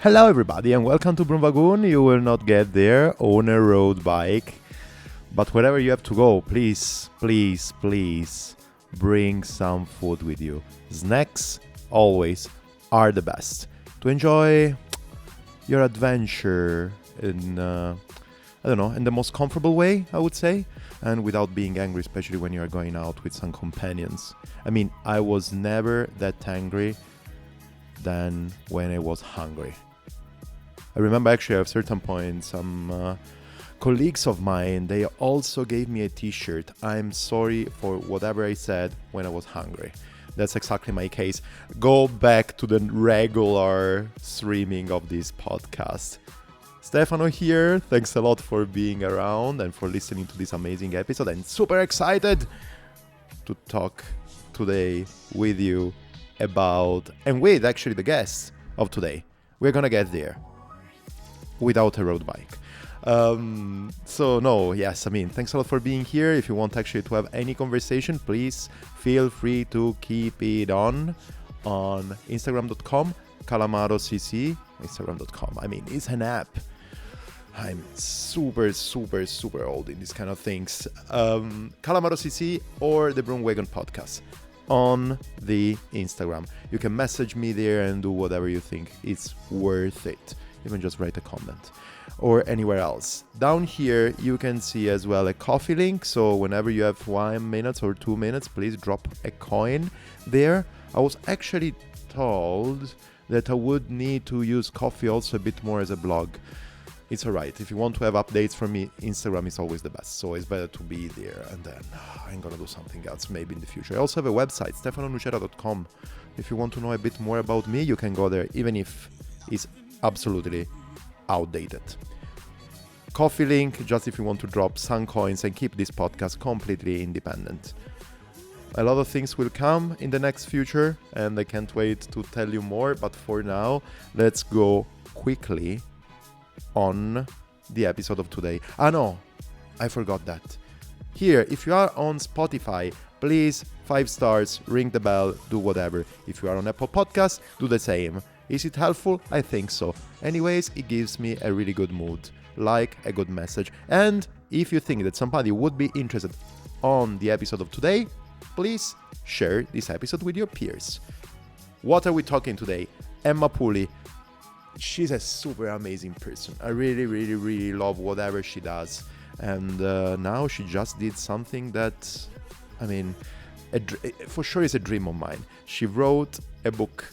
Hello everybody and welcome to BroomWagon. You will not get there on a road bike, but wherever you have to go, please bring some food with you. Snacks always are the best to enjoy your adventure in in the most comfortable way, I would say, and without being angry, especially when you are going out with some companions. I mean, I was never that angry than when I was hungry. I remember actually at a certain point, some colleagues of mine, they also gave me a t-shirt. I'm sorry for whatever I said when I was hungry. That's exactly my case. Go back to the regular streaming of this podcast. Stefano here. Thanks a lot for being around and for listening to this amazing episode. I'm super excited to talk today with you about, and with actually the guests of today. We're gonna get there without a road bike. Thanks a lot for being here. If you want actually to have any conversation, please feel free to keep it on Instagram.com, calamarocc, Instagram.com. I mean, it's an app. I'm super old in these kind of things. calamarocc or the BroomWagon Podcast on the Instagram. You can message me there and do whatever you think it's worth it. Even just write a comment or anywhere else. Down here, you can see as well a coffee link. So whenever you have 1 minute or 2 minutes, please drop a coin there. I was actually told that I would need to use coffee also a bit more as a blog. It's alright. If you want to have updates from me, Instagram is always the best. So it's better to be there. And then I'm going to do something else maybe in the future. I also have a website, stefanonucera.com. If you want to know a bit more about me, you can go there, even if it's absolutely outdated. Coffee link, just if you want to drop some coins and keep this podcast completely independent. A lot of things will come in the next future, and I can't wait to tell you more. But for now, let's go quickly on the episode of today. No, I forgot that. Here, if you are on Spotify, please 5 stars, ring the bell, do whatever. If you are on Apple Podcasts, do the same. Is it helpful? I think so. Anyways, it gives me a really good mood, like a good message. And if you think that somebody would be interested on the episode of today, please share this episode with your peers. What are we talking today? Emma Pooley. She's a super amazing person. I really love whatever she does. And now she just did something that, I mean, for sure is a dream of mine. She wrote a book,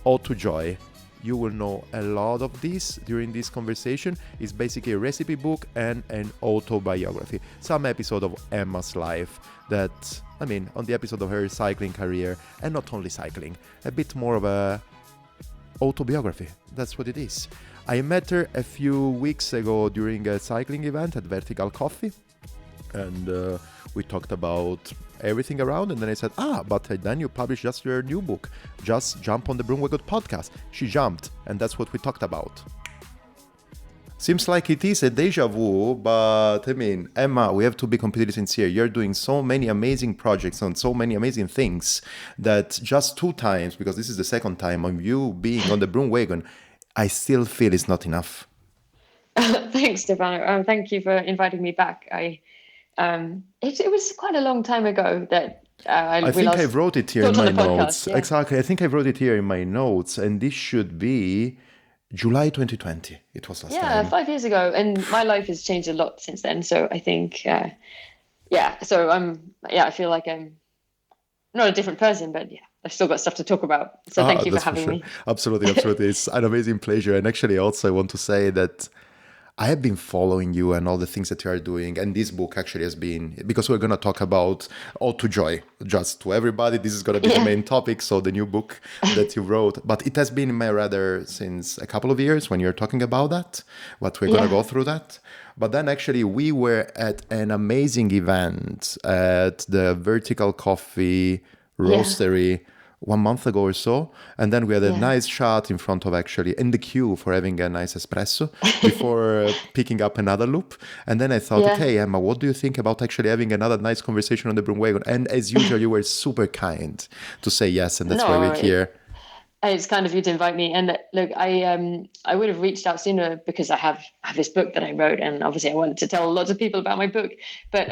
Oat of Joy. You will know a lot of this during this conversation. It's basically a recipe book and an autobiography. Some episode of Emma's life that, I mean, on the episode of her cycling career, and not only cycling, a bit more of a autobiography. That's what it is. I met her a few weeks ago during a cycling event at Vertical Coffee, and we talked about everything around, and then I said, but then you published just your new book. Just jump on the BroomWagon Podcast. She jumped, and that's what we talked about. Seems like it is a deja vu, but I mean, Emma, we have to be completely sincere. You're doing so many amazing projects and so many amazing things that just 2 times, because this is the second time of you being on the BroomWagon, I still feel it's not enough. Thanks, Stefano. Thank you for inviting me back. It was quite a long time ago that I think I wrote it here in my notes. Yeah. Exactly. I think I wrote it here in my notes, and this should be July 2020. It was last time. Yeah, 5 years ago, and my life has changed a lot since then. So I think, I feel like I'm not a different person, but yeah, I've still got stuff to talk about. So thank you for having me. Absolutely. It's an amazing pleasure. And actually, also, I want to say that I have been following you and all the things that you are doing. And this book actually has been, because we're going to talk about Oat of Joy, just to everybody. This is going to be the main topic. So the new book that you wrote, but it has been in my radar since a couple of years when you're talking about that, but we're going to go through that. But then actually we were at an amazing event at the Vertical Coffee Roastery 1 month ago or so, and then we had a nice chat in front of, actually in the queue for having a nice espresso before picking up another loop. And then I thought, okay, Emma, what do you think about actually having another nice conversation on the BroomWagon? And as usual, you were super kind to say yes, and that's why we're here. It's kind of you to invite me. And look, I would have reached out sooner because I have this book that I wrote, and obviously I wanted to tell lots of people about my book. But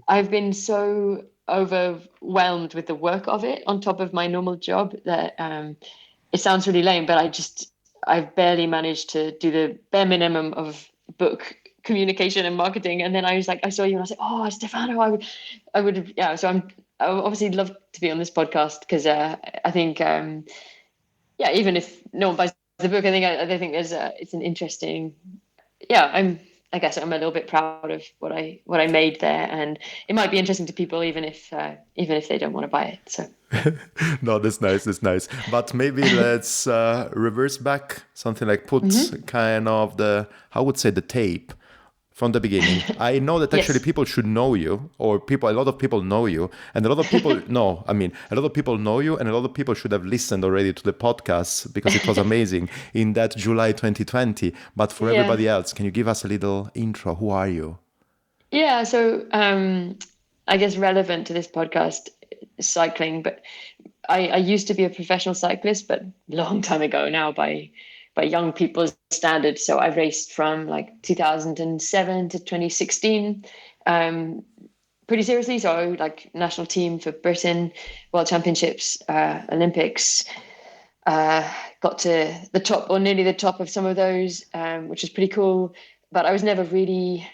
I've been so overwhelmed with the work of it on top of my normal job that it sounds really lame, but I've barely managed to do the bare minimum of book communication and marketing. And then I was like, I saw you and I was like, oh, Stefano, I would, yeah. So I would obviously love to be on this podcast because I think, yeah, even if no one buys the book, I think it's an interesting, yeah, I guess I'm a little bit proud of what I made there, and it might be interesting to people even if they don't want to buy it. So No, that's nice. That's nice. But maybe let's reverse back something like put kind of I would say the tape from the beginning. I know that actually yes, people should know you, or a lot of people know you, and a lot of people know. I mean, a lot of people know you, and a lot of people should have listened already to the podcast because it was amazing in that July 2020. But for yeah, everybody else, can you give us a little intro? Who are you? yeah. So I guess relevant to this podcast, cycling, but I used to be a professional cyclist, but long time ago now by young people's standards. So I raced from like 2007 to 2016, pretty seriously. So like national team for Britain, World Championships, Olympics. Got to the top or nearly the top of some of those, which was pretty cool. But I was never really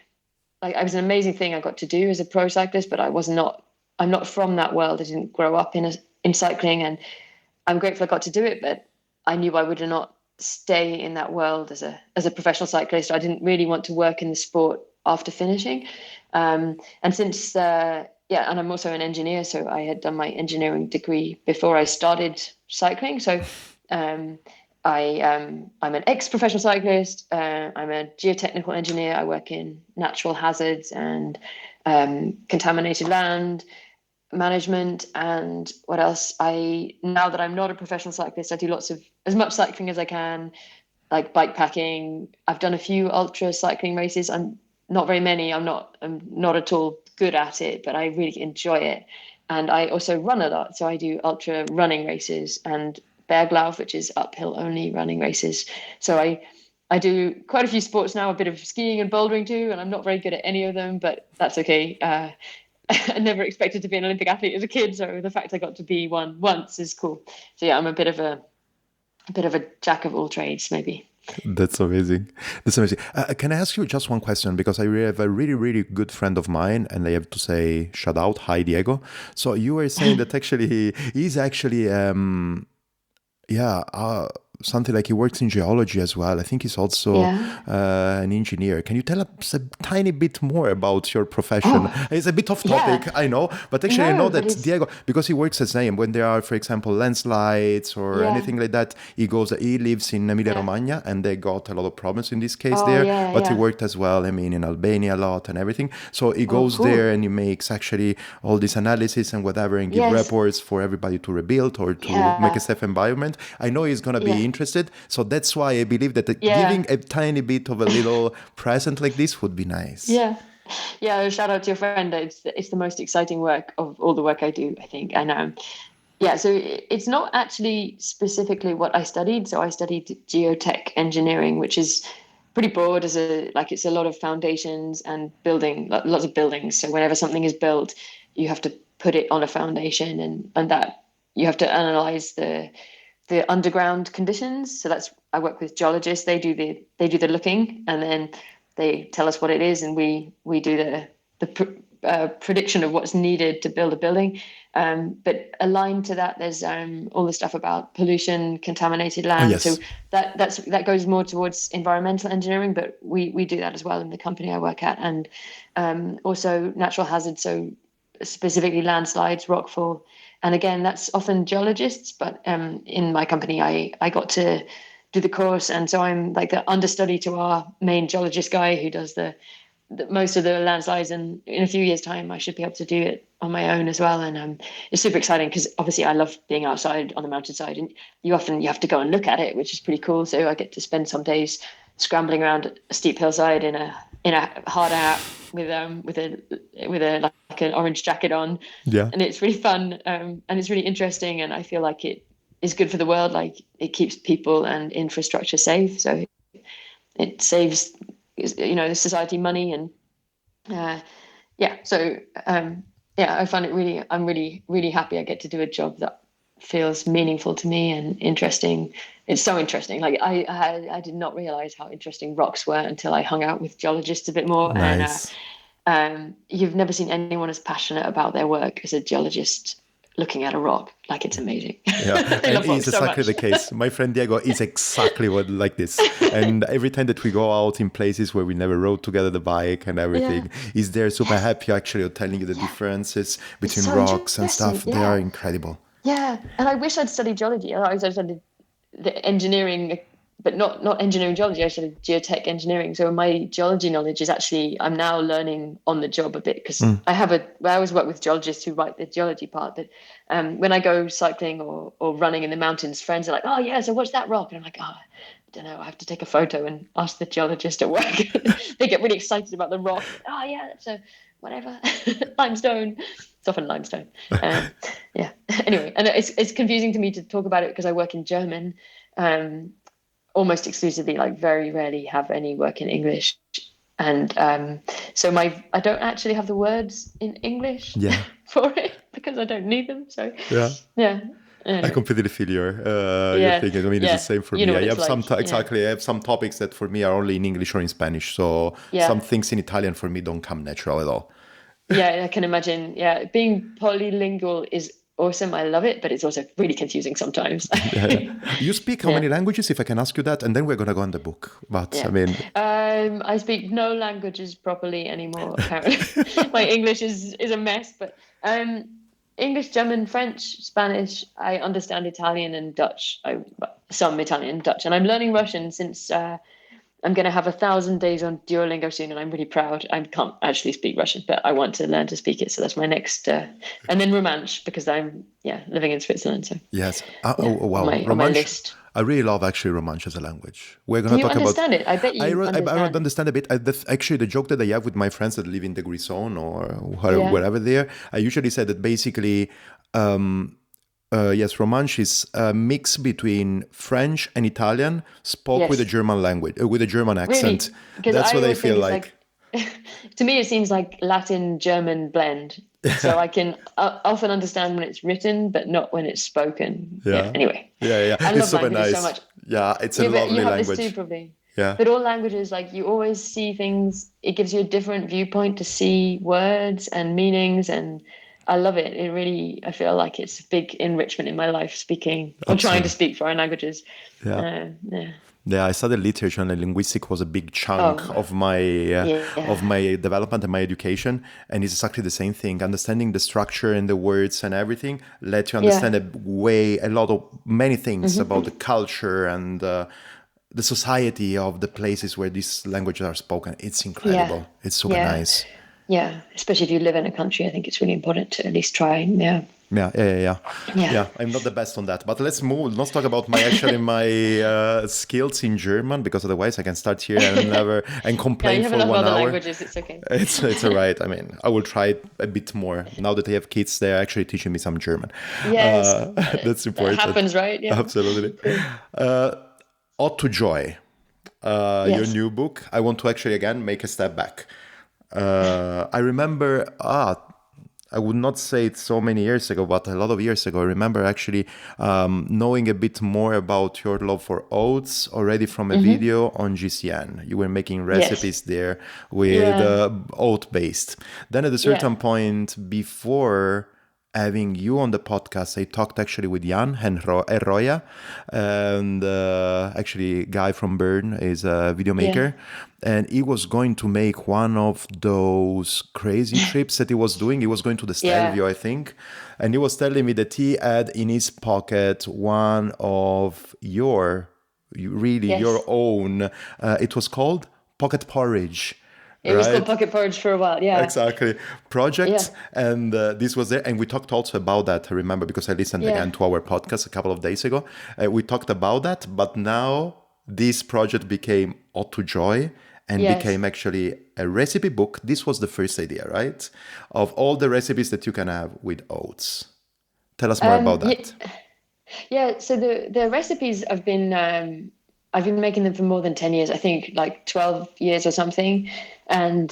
like I was an amazing thing I got to do as a pro cyclist, but I'm not from that world. I didn't grow up in cycling, and I'm grateful I got to do it, but I knew I would not stay in that world as a professional cyclist. I didn't really want to work in the sport after finishing. And since yeah, and I'm also an engineer, so I had done my engineering degree before I started cycling. So um, I'm an ex-professional cyclist. I'm a geotechnical engineer. I work in natural hazards and contaminated land management. And what else? Now that I'm not a professional cyclist, I do lots of as much cycling as I can, like bike packing. I've done a few ultra cycling races. I'm not very many. I'm not at all good at it, but I really enjoy it. And I also run a lot. So I do ultra running races and Berglauf, which is uphill only running races. So I do quite a few sports now, a bit of skiing and bouldering too, and I'm not very good at any of them, but that's okay. I never expected to be an Olympic athlete as a kid, so the fact I got to be one once is cool. So yeah, I'm a bit of a jack of all trades, maybe. That's amazing. That's amazing. Can I ask you just one question? Because I have a really, really good friend of mine, and I have to say, shout out, hi Diego. So you were saying that actually he's actually, yeah, something like he works in geology as well. I think he's also Yeah. an engineer. Can you tell us a tiny bit more about your profession? Oh, It's a bit off yeah. topic, I know, but actually I know No, but that it's Diego, because he works as same when there are, for example, landslides or yeah, anything like that, he lives in Emilia yeah. Romagna, and they got a lot of problems in this case Oh, there, yeah, but he yeah. worked as well, I mean, in Albania a lot and everything. So he Oh, goes there cool. and he makes actually all this analysis and whatever and give Yes. reports for everybody to rebuild or to make a Yeah. safe environment. I know he's going to be Yeah. interested. So that's why I believe that Yeah. giving a tiny bit of a little present like this would be nice. Yeah. Yeah. Shout out to your friend. It's the most exciting work of all the work I do, I think. And yeah, so it's not actually specifically what I studied. So I studied geotech engineering, which is pretty broad as a like it's a lot of foundations and building lots of buildings. So whenever something is built, you have to put it on a foundation and that you have to analyze the underground conditions. So that's I work with geologists. They do the looking and then they tell us what it is, and we do the prediction of what's needed to build a building. But aligned to that, there's all the stuff about pollution, contaminated Oh, land. So yes. that goes more towards environmental engineering, but we do that as well in the company I work at, and also natural hazards. So specifically landslides, rockfall, and again, that's often geologists. But in my company, I got to do the course, and so I'm like the understudy to our main geologist guy who does most of the landslides, and in a few years' time, I should be able to do it on my own as well. And it's super exciting because obviously I love being outside on the mountainside, and you have to go and look at it, which is pretty cool. So I get to spend some days scrambling around a steep hillside in a hard hat with a like an orange jacket on, Yeah. and it's really fun, and it's really interesting, and I feel like is good for the world. Like it keeps people and infrastructure safe, so it saves the society money and so I find it really, I'm really, really happy I get to do a job that feels meaningful to me and interesting. It's so interesting. Like I did not realize how interesting rocks were until I hung out with geologists a bit more. Nice. And you've never seen anyone as passionate about their work as a geologist looking at a rock. Like it's amazing. Yeah, I and love rocks it's so exactly much. the case. My friend Diego is exactly like this. And every time that we go out in places where we never rode together the bike and everything, he's there super happy actually of telling you the differences between so rocks and interesting. stuff. They are incredible. Yeah, and I wish I'd studied geology. I studied the engineering, but not engineering geology. I studied geotech engineering. So my geology knowledge is actually, I'm now learning on the job a bit because I always work with geologists who write the geology part. But when I go cycling or running in the mountains, friends are like, "Oh yeah, so what's that rock?" And I'm like, "Oh, I don't know. I have to take a photo and ask the geologist at work." They get really excited about the rock. "Oh yeah, that's a whatever limestone." It's often limestone. Yeah. Anyway, and it's confusing to me to talk about it because I work in German, almost exclusively. Like very rarely have any work in English, and so I don't actually have the words in English Yeah. for it because I don't need them. So Yeah. yeah. I Anyway. completely feel your thinking. I mean, it's the same for You me. know what I it's have some like. exactly. I have some topics that for me are only in English or in Spanish. So some things in Italian for me don't come natural at all. Yeah, I can imagine. Yeah, being polylingual is awesome. I love it, but it's also really confusing sometimes. You speak how many languages, if I can ask you that? And then we're going to go on the book. But I mean, I speak no languages properly anymore. Apparently, my English is a mess. But English, German, French, Spanish. I understand Italian and Dutch. Some Italian and Dutch, and I'm learning Russian since I'm going to have 1,000 days on Duolingo soon, and I'm really proud. I can't actually speak Russian, but I want to learn to speak it. So that's my next, and then Romansh because I'm living in Switzerland. So yes. on Wow. my Romansh. list. I really love actually Romansh as a language. We're going Do to you talk about. understand it? I bet you understand. I understand a bit. Actually, the joke that I have with my friends that live in the Grison or wherever they are, I usually say that basically, yes, Romansh is a mix between French and Italian, spoke with a German language, with a German accent. Really? That's what I feel like. To me, it seems like Latin German blend. So I can often understand when it's written, but not when it's spoken. Yeah. Anyway. Yeah. I It's love super languages nice. so much. Yeah, it's a lovely You have language. this too, probably. Yeah. But all languages, like you always see things. It gives you a different viewpoint to see words and meanings, and I love it. It really, I feel like it's a big enrichment in my life speaking or trying to speak foreign languages. Yeah, I studied literature and linguistics was a big chunk of my development and my education. And it's exactly the same thing. Understanding the structure and the words and everything let you understand many things about the culture and the society of the places where these languages are spoken. It's incredible. It's super nice. Yeah, especially if you live in a country, I think it's really important to at least try. Yeah. I'm not the best on that, but let's move. Let's talk about my skills in German, because otherwise I can start here and complain for 1 hour. You have enough other languages. It's okay. It's all right. I mean, I will try a bit more now that I have kids. They're actually teaching me some German. Yes, that's important. That happens, right? Yeah, absolutely. Oat of Joy, your new book. I want to actually again make a step back. I remember. I would not say it so many years ago, but a lot of years ago, I remember actually knowing a bit more about your love for oats already from a video on GCN. You were making recipes there with oat-based. Then at a certain point before having you on the podcast, I talked actually with Jan Herroya, and actually a guy from Bern is a video maker. And he was going to make one of those crazy trips that he was doing. He was going to the Stelvio, I think. And he was telling me that he had in his pocket one of your own, it was called Pocket Porridge. It was called Pocket Porridge for a while, Exactly. Project. And this was there. And we talked also about that, I remember, because I listened again to our podcast a couple of days ago. We talked about that. But now this project became Oat of Joy and became actually a recipe book. This was the first idea, right? Of all the recipes that you can have with oats. Tell us more about that. Yeah, so the recipes I've been making them for more than 10 years, I think like 12 years or something. And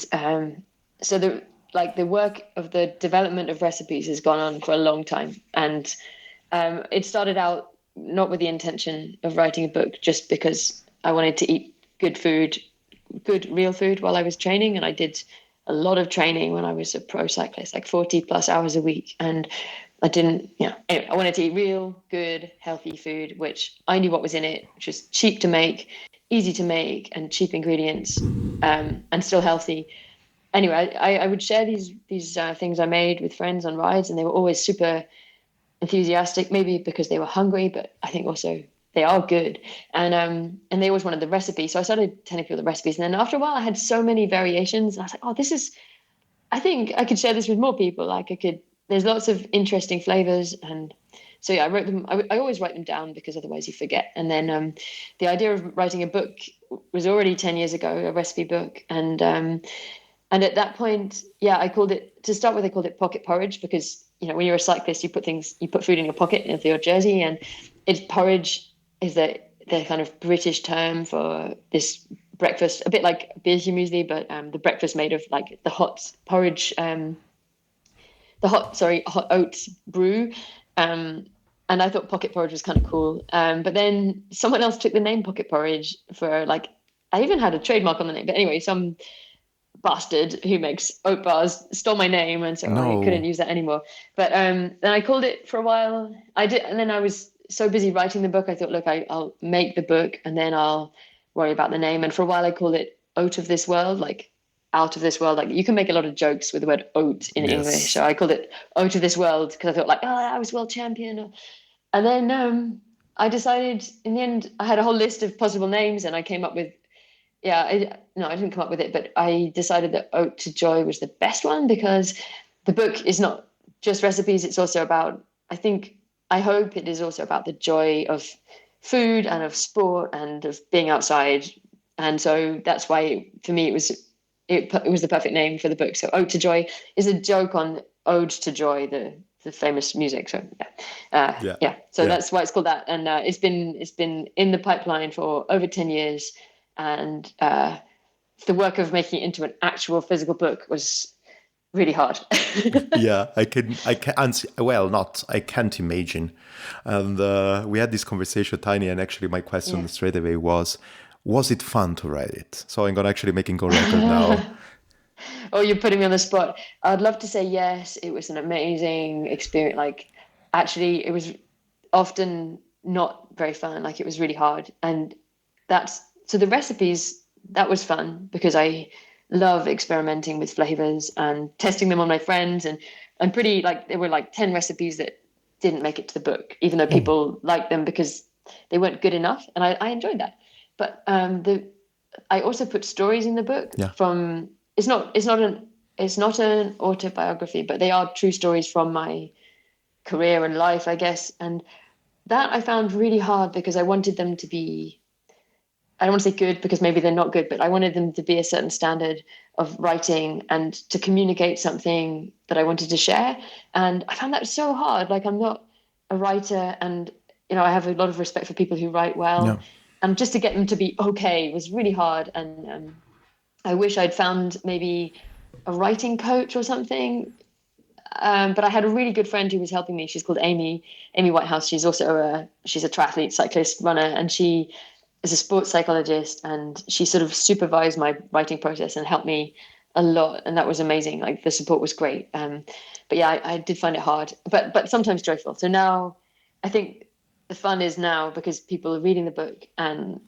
so the work of the development of recipes has gone on for a long time. And it started out not with the intention of writing a book, just because I wanted to eat good food, good real food while I was training. And I did a lot of training when I was a pro cyclist, like 40 plus hours a week. And I didn't, anyway, I wanted to eat real, good, healthy food, which I knew what was in it, which was cheap to make, easy to make, and cheap ingredients, and still healthy. Anyway, I would share these things I made with friends on rides, and they were always super enthusiastic, maybe because they were hungry, but I think also they are good. And they always wanted the recipe. So I started telling people the recipes. And then after a while I had so many variations. And I was like, oh, I think I could share this with more people. Like there's lots of interesting flavors. And so yeah, I wrote them. I always write them down because otherwise you forget. And then the idea of writing a book was already 10 years ago, a recipe book. And at that point, yeah, I called it, to start with, I called it pocket porridge because, when you're a cyclist, you put food in your pocket of your jersey, and porridge is the kind of British term for this breakfast, a bit like beertje muesli, but the breakfast made of like the hot porridge, hot oats brew. And I thought pocket porridge was kind of cool. But then someone else took the name pocket porridge for like, I even had a trademark on the name, but anyway, some bastard who makes oat bars stole my name, and so I couldn't No. use that anymore. But then I called it for a while. I did, and then I was so busy writing the book. I thought, look, I'll make the book and then I'll worry about the name. And for a while, I called it Oat of This World, like out of this world. Like you can make a lot of jokes with the word oat in English, Yes. so I called it Oat of This World because I thought like, oh, I was world champion. And then I decided in the end, I had a whole list of possible names, and I came up with I didn't come up with it, but I decided that Oat to Joy was the best one because the book is not just recipes. It's also about, I hope it is also about the joy of food and of sport and of being outside. And so that's why for me, it was the perfect name for the book. So Oat to Joy is a joke on Ode to Joy, the famous music. So Yeah. so Yeah. that's why it's called that. And it's been in the pipeline for over 10 years. And the work of making it into an actual physical book was really hard. Yeah, I can't imagine. And we had this conversation, Tiny, and actually my question Yeah. straight away was it fun to write it? So I'm gonna actually making a record now. Oh, you're putting me on the spot. I'd love to say yes. It was an amazing experience. Like, actually, it was often not very fun. Like, it was really hard. And so the recipes, that was fun because I love experimenting with flavors and testing them on my friends. And I'm pretty, like, there were like 10 recipes that didn't make it to the book, even though Oh, people liked them because they weren't good enough. And I enjoyed that. But I also put stories in the book yeah. from, it's not an autobiography, but they are true stories from my career and life, I guess. And that I found really hard because I wanted them to be, I don't want to say good because maybe they're not good, but I wanted them to be a certain standard of writing and to communicate something that I wanted to share. And I found that so hard. Like I'm not a writer, and I have a lot of respect for people who write Yeah. well. And just to get them to be okay was really hard. And I wish I'd found maybe a writing coach or something. But I had a really good friend who was helping me. She's called Amy Whitehouse. She's also she's a triathlete, cyclist, runner, and she is a sports psychologist. And she sort of supervised my writing process and helped me a lot. And that was amazing. Like the support was great. But yeah, I did find it hard, but sometimes joyful. So now I think the fun is now because people are reading the book, and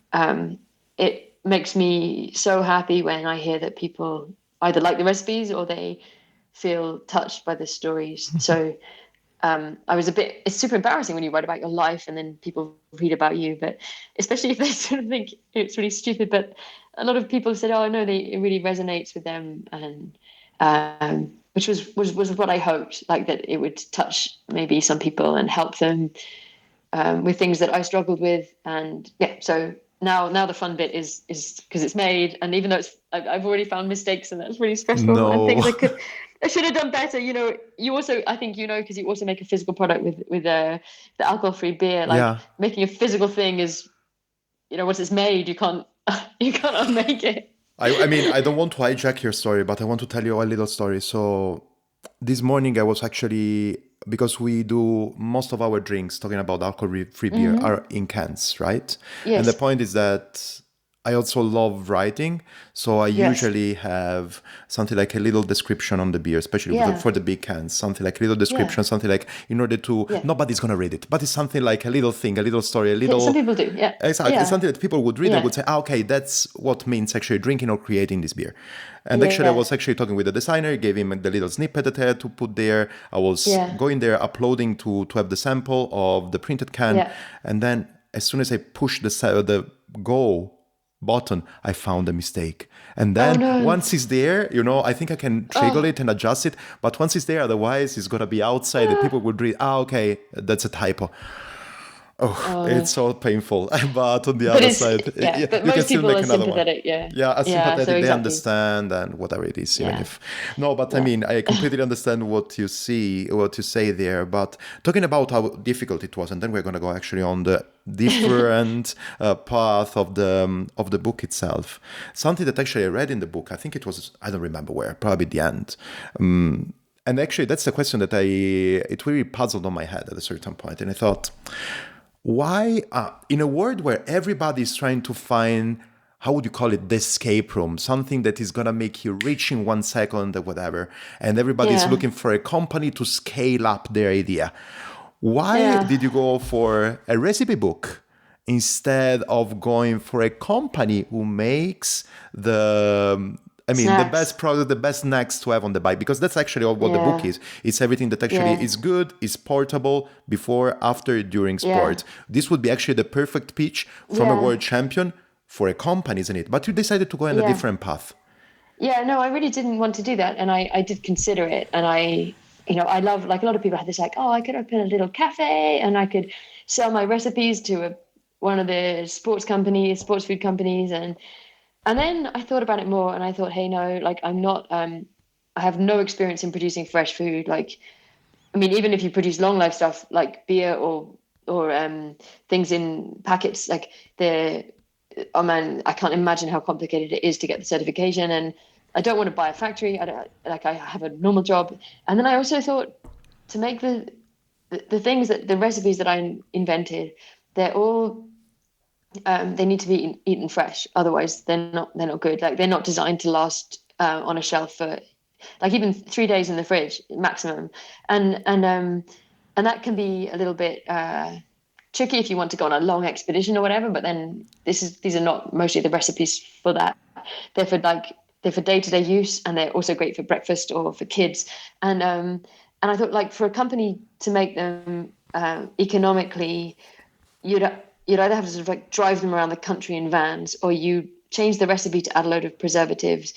it makes me so happy when I hear that people either like the recipes or they feel touched by the stories. So it's super embarrassing when you write about your life and then people read about you, but especially if they sort of think it's really stupid. But a lot of people said, oh, no, it really resonates with them. And which was what I hoped, like that it would touch maybe some people and help them with things that I struggled with. And yeah, so now the fun bit is because it's made, and even though I've already found mistakes, and that's really stressful, and No. things I could I should have done better. You also, I think, because you also make a physical product with the alcohol-free beer. Like Yeah. making a physical thing is, once it's made, you can't you can't unmake it. I mean, I don't want to hijack your story, but I want to tell you a little story. So this morning I was actually, because we do most of our drinks, talking about alcohol-free beer, are in cans, right? And the Yes. point is that I also love writing. So I Yes. usually have something like a little description on the beer, especially Yeah. for the big cans, something like a little Yeah. description, something like, in order to, Yeah. nobody's going to read it, but it's something like a little thing, a little story, a Some little. people do. Yeah. Exactly. Yeah. Something that people would read and Yeah. would say, okay, that's what means actually drinking or creating this beer. And actually, I Yeah. was actually talking with the designer, gave him the little snippet that I had to put there. I was Yeah. going there, uploading to have the sample of the printed can. Yeah. And then as soon as I pushed the go button, I found a mistake. And Oh then no. once it's there, I think I can trigger it and adjust it. But once it's there, otherwise it's going to be outside and people would read, okay, that's a typo. Oh, No. it's so painful. But on the But other it's side, yeah. But you can most still people make are another one. sympathetic. Yeah. Yeah, as Yeah. So sympathetic, they exactly. understand and whatever it is, even Yeah. if no. But I Yeah. mean, I completely understand what you say there. But talking about how difficult it was, and then we're gonna go actually on the different path of the book itself. Something that actually I read in the book, I think it was, I don't remember where, probably the end. And actually, that's the question that it really puzzled on my head at a certain point, and I thought, why, in a world where everybody is trying to find, how would you call it, the escape room, something that is going to make you rich in 1 second or whatever, and everybody is Yeah. looking for a company to scale up their idea, why Yeah. did you go for a recipe book instead of going for a company who makes the Snacks. best product, the best snacks to have on the bike? Because that's actually what the book Yeah. is. It's everything that actually Yeah. is good, is portable, before, after, during sport. This would be actually the perfect pitch from a Yeah. world champion for a company, isn't it? But you decided to go in a Yeah. different path. Yeah, no, I really didn't want to do that. And I did consider it. And I love, like a lot of people had this like, oh, I could open a little cafe and I could sell my recipes to one of the sports food companies. And then I thought about it more and I thought, hey, no, like I'm not, I have no experience in producing fresh food. Like, I mean, even if you produce long life stuff like beer or things in packets, like oh man, I can't imagine how complicated it is to get the certification. And I don't want to buy a factory. I have a normal job. And then I also thought to make the things the recipes that I invented, they're all, they need to be eaten fresh. Otherwise they're not good. Like they're not designed to last on a shelf for like even 3 days in the fridge maximum. And that can be a little bit, tricky if you want to go on a long expedition or whatever, but then these are not mostly the recipes for that. They're for day-to-day use, and they're also great for breakfast or for kids. And I thought, like, for a company to make them economically, you'd either have to sort of like drive them around the country in vans, or you change the recipe to add a load of preservatives.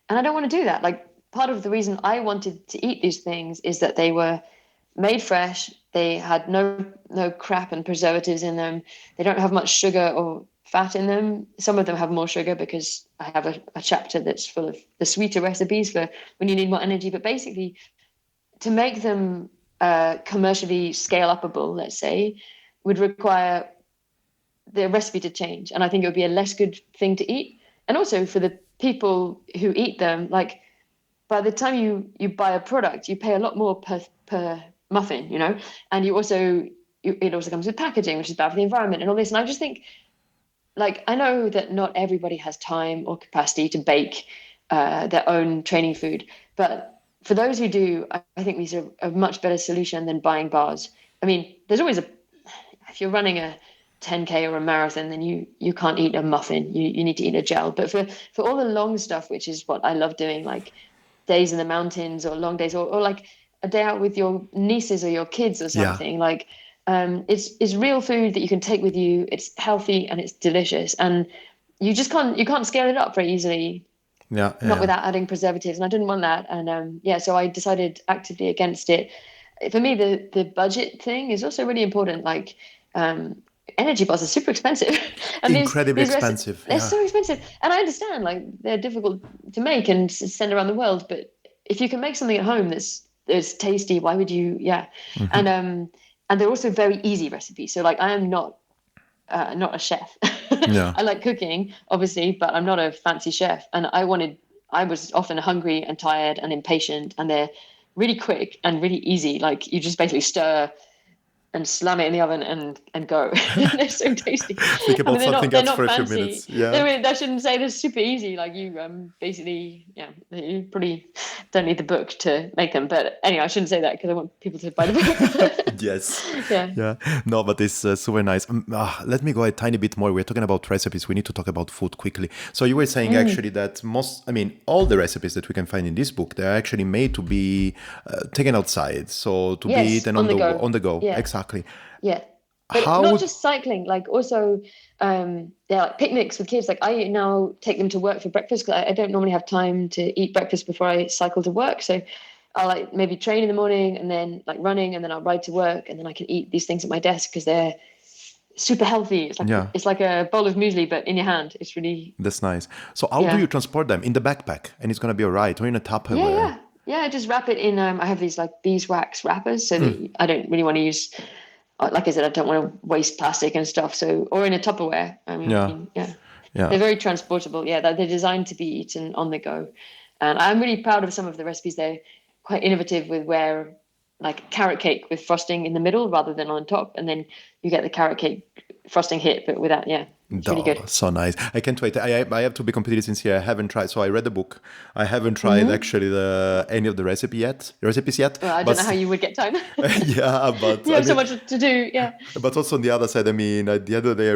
And I don't want to do that. Like, part of the reason I wanted to eat these things is that they were made fresh. They had no crap and preservatives in them. They don't have much sugar or fat in them. Some of them have more sugar because I have a chapter that's full of the sweeter recipes for when you need more energy. But basically, to make them commercially scale upable, let's say, would require the recipe to change. And I think it would be a less good thing to eat. And also for the people who eat them, like by the time you buy a product, you pay a lot more per muffin, and it also comes with packaging, which is bad for the environment and all this. And I just think, like, I know that not everybody has time or capacity to bake their own training food, but for those who do, I think these are a much better solution than buying bars. I mean, there's always if you're running a 10K or a marathon, then you can't eat a muffin. You need to eat a gel. But for all the long stuff, which is what I love doing, like days in the mountains or long days or like a day out with your nieces or your kids or something, like it's real food that you can take with you. It's healthy and it's delicious, and you can't scale it up very easily, not without adding preservatives. And I didn't want that. And so I decided actively against it. For me, the budget thing is also really important. Like energy bars are super expensive, and Incredibly expensive. they're so expensive. And I understand, like, they're difficult to make and send around the world, but if you can make something at home that's tasty, why would you? Yeah. And they're also very easy recipes. So like I am not a chef. Yeah. I like cooking, obviously, but I'm not a fancy chef. And I was often hungry and tired and impatient, and they're really quick and really easy. Like you just basically stir and slam it in the oven and go. They're so tasty. Think about something they're else not for a few fancy. minutes. Yeah. I shouldn't say they're super easy. Like you basically, yeah, you probably don't need the book to make them. But anyway, I shouldn't say that because I want people to buy the book. Yes. Yeah. Yeah. No, but it's super nice. Let me go a tiny bit more. We're talking about recipes. We need to talk about food quickly. So you were saying actually that all the recipes that we can find in this book, they're actually made to be taken outside. So to be eaten on the go. Yeah. Exactly. Yeah. But not just cycling, like also, like picnics with kids. Like I now take them to work for breakfast because I don't normally have time to eat breakfast before I cycle to work. So I'll like maybe train in the morning and then like running, and then I'll ride to work, and then I can eat these things at my desk because they're super healthy. It's like a bowl of muesli, but in your hand. It's really... That's nice. So how do you transport them? In the backpack, and it's gonna be all right, or in a Tupperware? Yeah. I just wrap it in. I have these like beeswax wrappers, so that I don't really want to use. Like I said, I don't want to waste plastic and stuff. So, or in a Tupperware. They're very transportable. Yeah, they're designed to be eaten on the go. And I'm really proud of some of the recipes. They're quite innovative with where like carrot cake with frosting in the middle rather than on top. And then you get the carrot cake frosting hit, but without, it's really good. So nice. I can't wait. I have to be completely sincere. I haven't tried. So I read the book. I haven't tried actually any of the recipes yet. Well, I don't know how you would get time. Yeah, but you have so much to do. Yeah. But also on the other side, at the end of the day,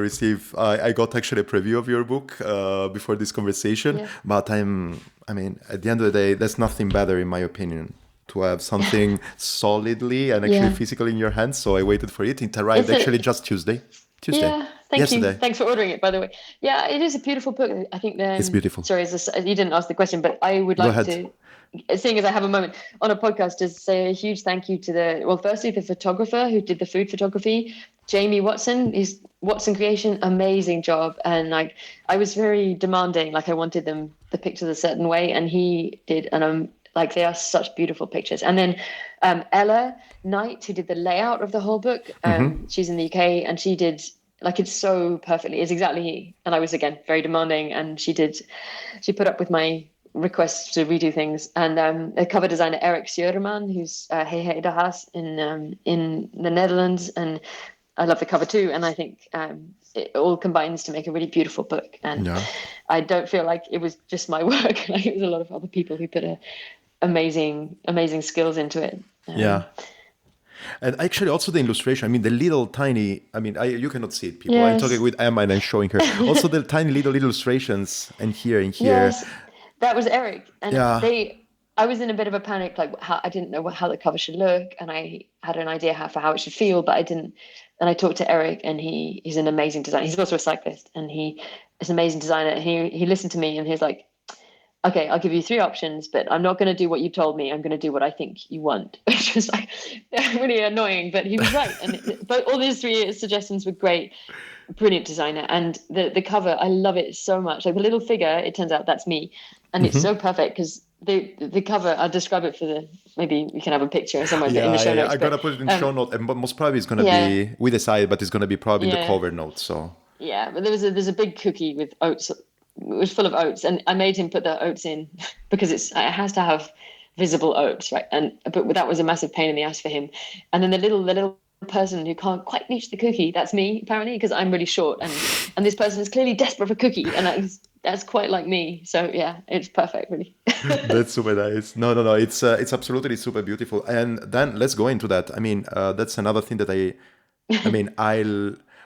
I got actually a preview of your book before this conversation. Yeah. But at the end of the day, there's nothing better in my opinion to have something solidly and actually physically in your hands. So I waited for it. It arrived just Tuesday. Yeah, yesterday. You. Thanks for ordering it, by the way. Yeah, it is a beautiful book. I think it's beautiful. Sorry, you didn't ask the question, but I would like to, seeing as I have a moment on a podcast, to say a huge thank you to firstly, the photographer who did the food photography, Jamie Watson. He's Watson Creation, amazing job. And like, I was very demanding, like I wanted the pictures a certain way, and he did like they are such beautiful pictures. And then Ella Knight, who did the layout of the whole book, she's in the UK, and she did like it's so perfectly. It's exactly he. And I was again very demanding, and she put up with my requests to redo things. And a cover designer, Eric Sjöreman, who's Hey Hey Da Haas in the Netherlands, and I love the cover too. And I think it all combines to make a really beautiful book. And I don't feel like it was just my work. Like it was a lot of other people who put amazing skills into it. And actually also the illustration, the little tiny, you cannot see it, people. I'm talking with Emma and I'm showing her. Also the tiny little illustrations and here. Yes, that was Eric. And I was in a bit of a panic, like I didn't know how the cover should look, and I had an idea how it should feel, but I didn't. And I talked to Eric, and he's an amazing designer. He's also a cyclist, and he is an amazing designer. And he listened to me, and he's like, okay, I'll give you 3 options, but I'm not going to do what you told me. I'm going to do what I think you want, which was like really annoying, but he was right. But all these 3 suggestions were great. Brilliant designer. And the cover, I love it so much. Like the little figure, it turns out that's me. And it's so perfect because the cover, I'll describe it maybe we can have a picture somewhere in the show notes. I'm going to put it in the show notes, and most probably it's going to be, we decide, but it's going to be probably in the cover notes. So yeah, but there's a big cookie with oats. It was full of oats, and I made him put the oats in because it has to have visible oats, right? But that was a massive pain in the ass for him. And then the little person who can't quite reach the cookie, that's me apparently, because I'm really short, and this person is clearly desperate for cookie, and that's quite like me. So yeah, it's perfect, really. That's super nice. No, it's absolutely super beautiful. And then let's go into that. That's another thing that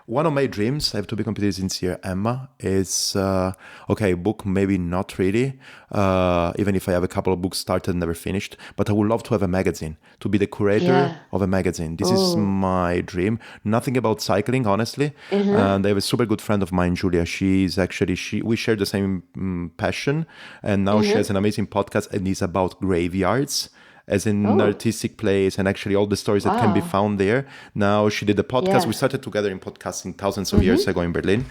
one of my dreams, I have to be completely sincere, Emma, is, book maybe not really, even if I have a couple of books started and never finished, but I would love to have a magazine, to be the curator of a magazine. This is my dream. Nothing about cycling, honestly. And I have a super good friend of mine, Julia. We share the same passion, and now she has an amazing podcast, and it's about graveyards. as an Oh, artistic place, and actually all the stories that can be wow. found there. Now she did a podcast. We Yeah. started together in podcasting thousands of years Mm-hmm. ago in Berlin.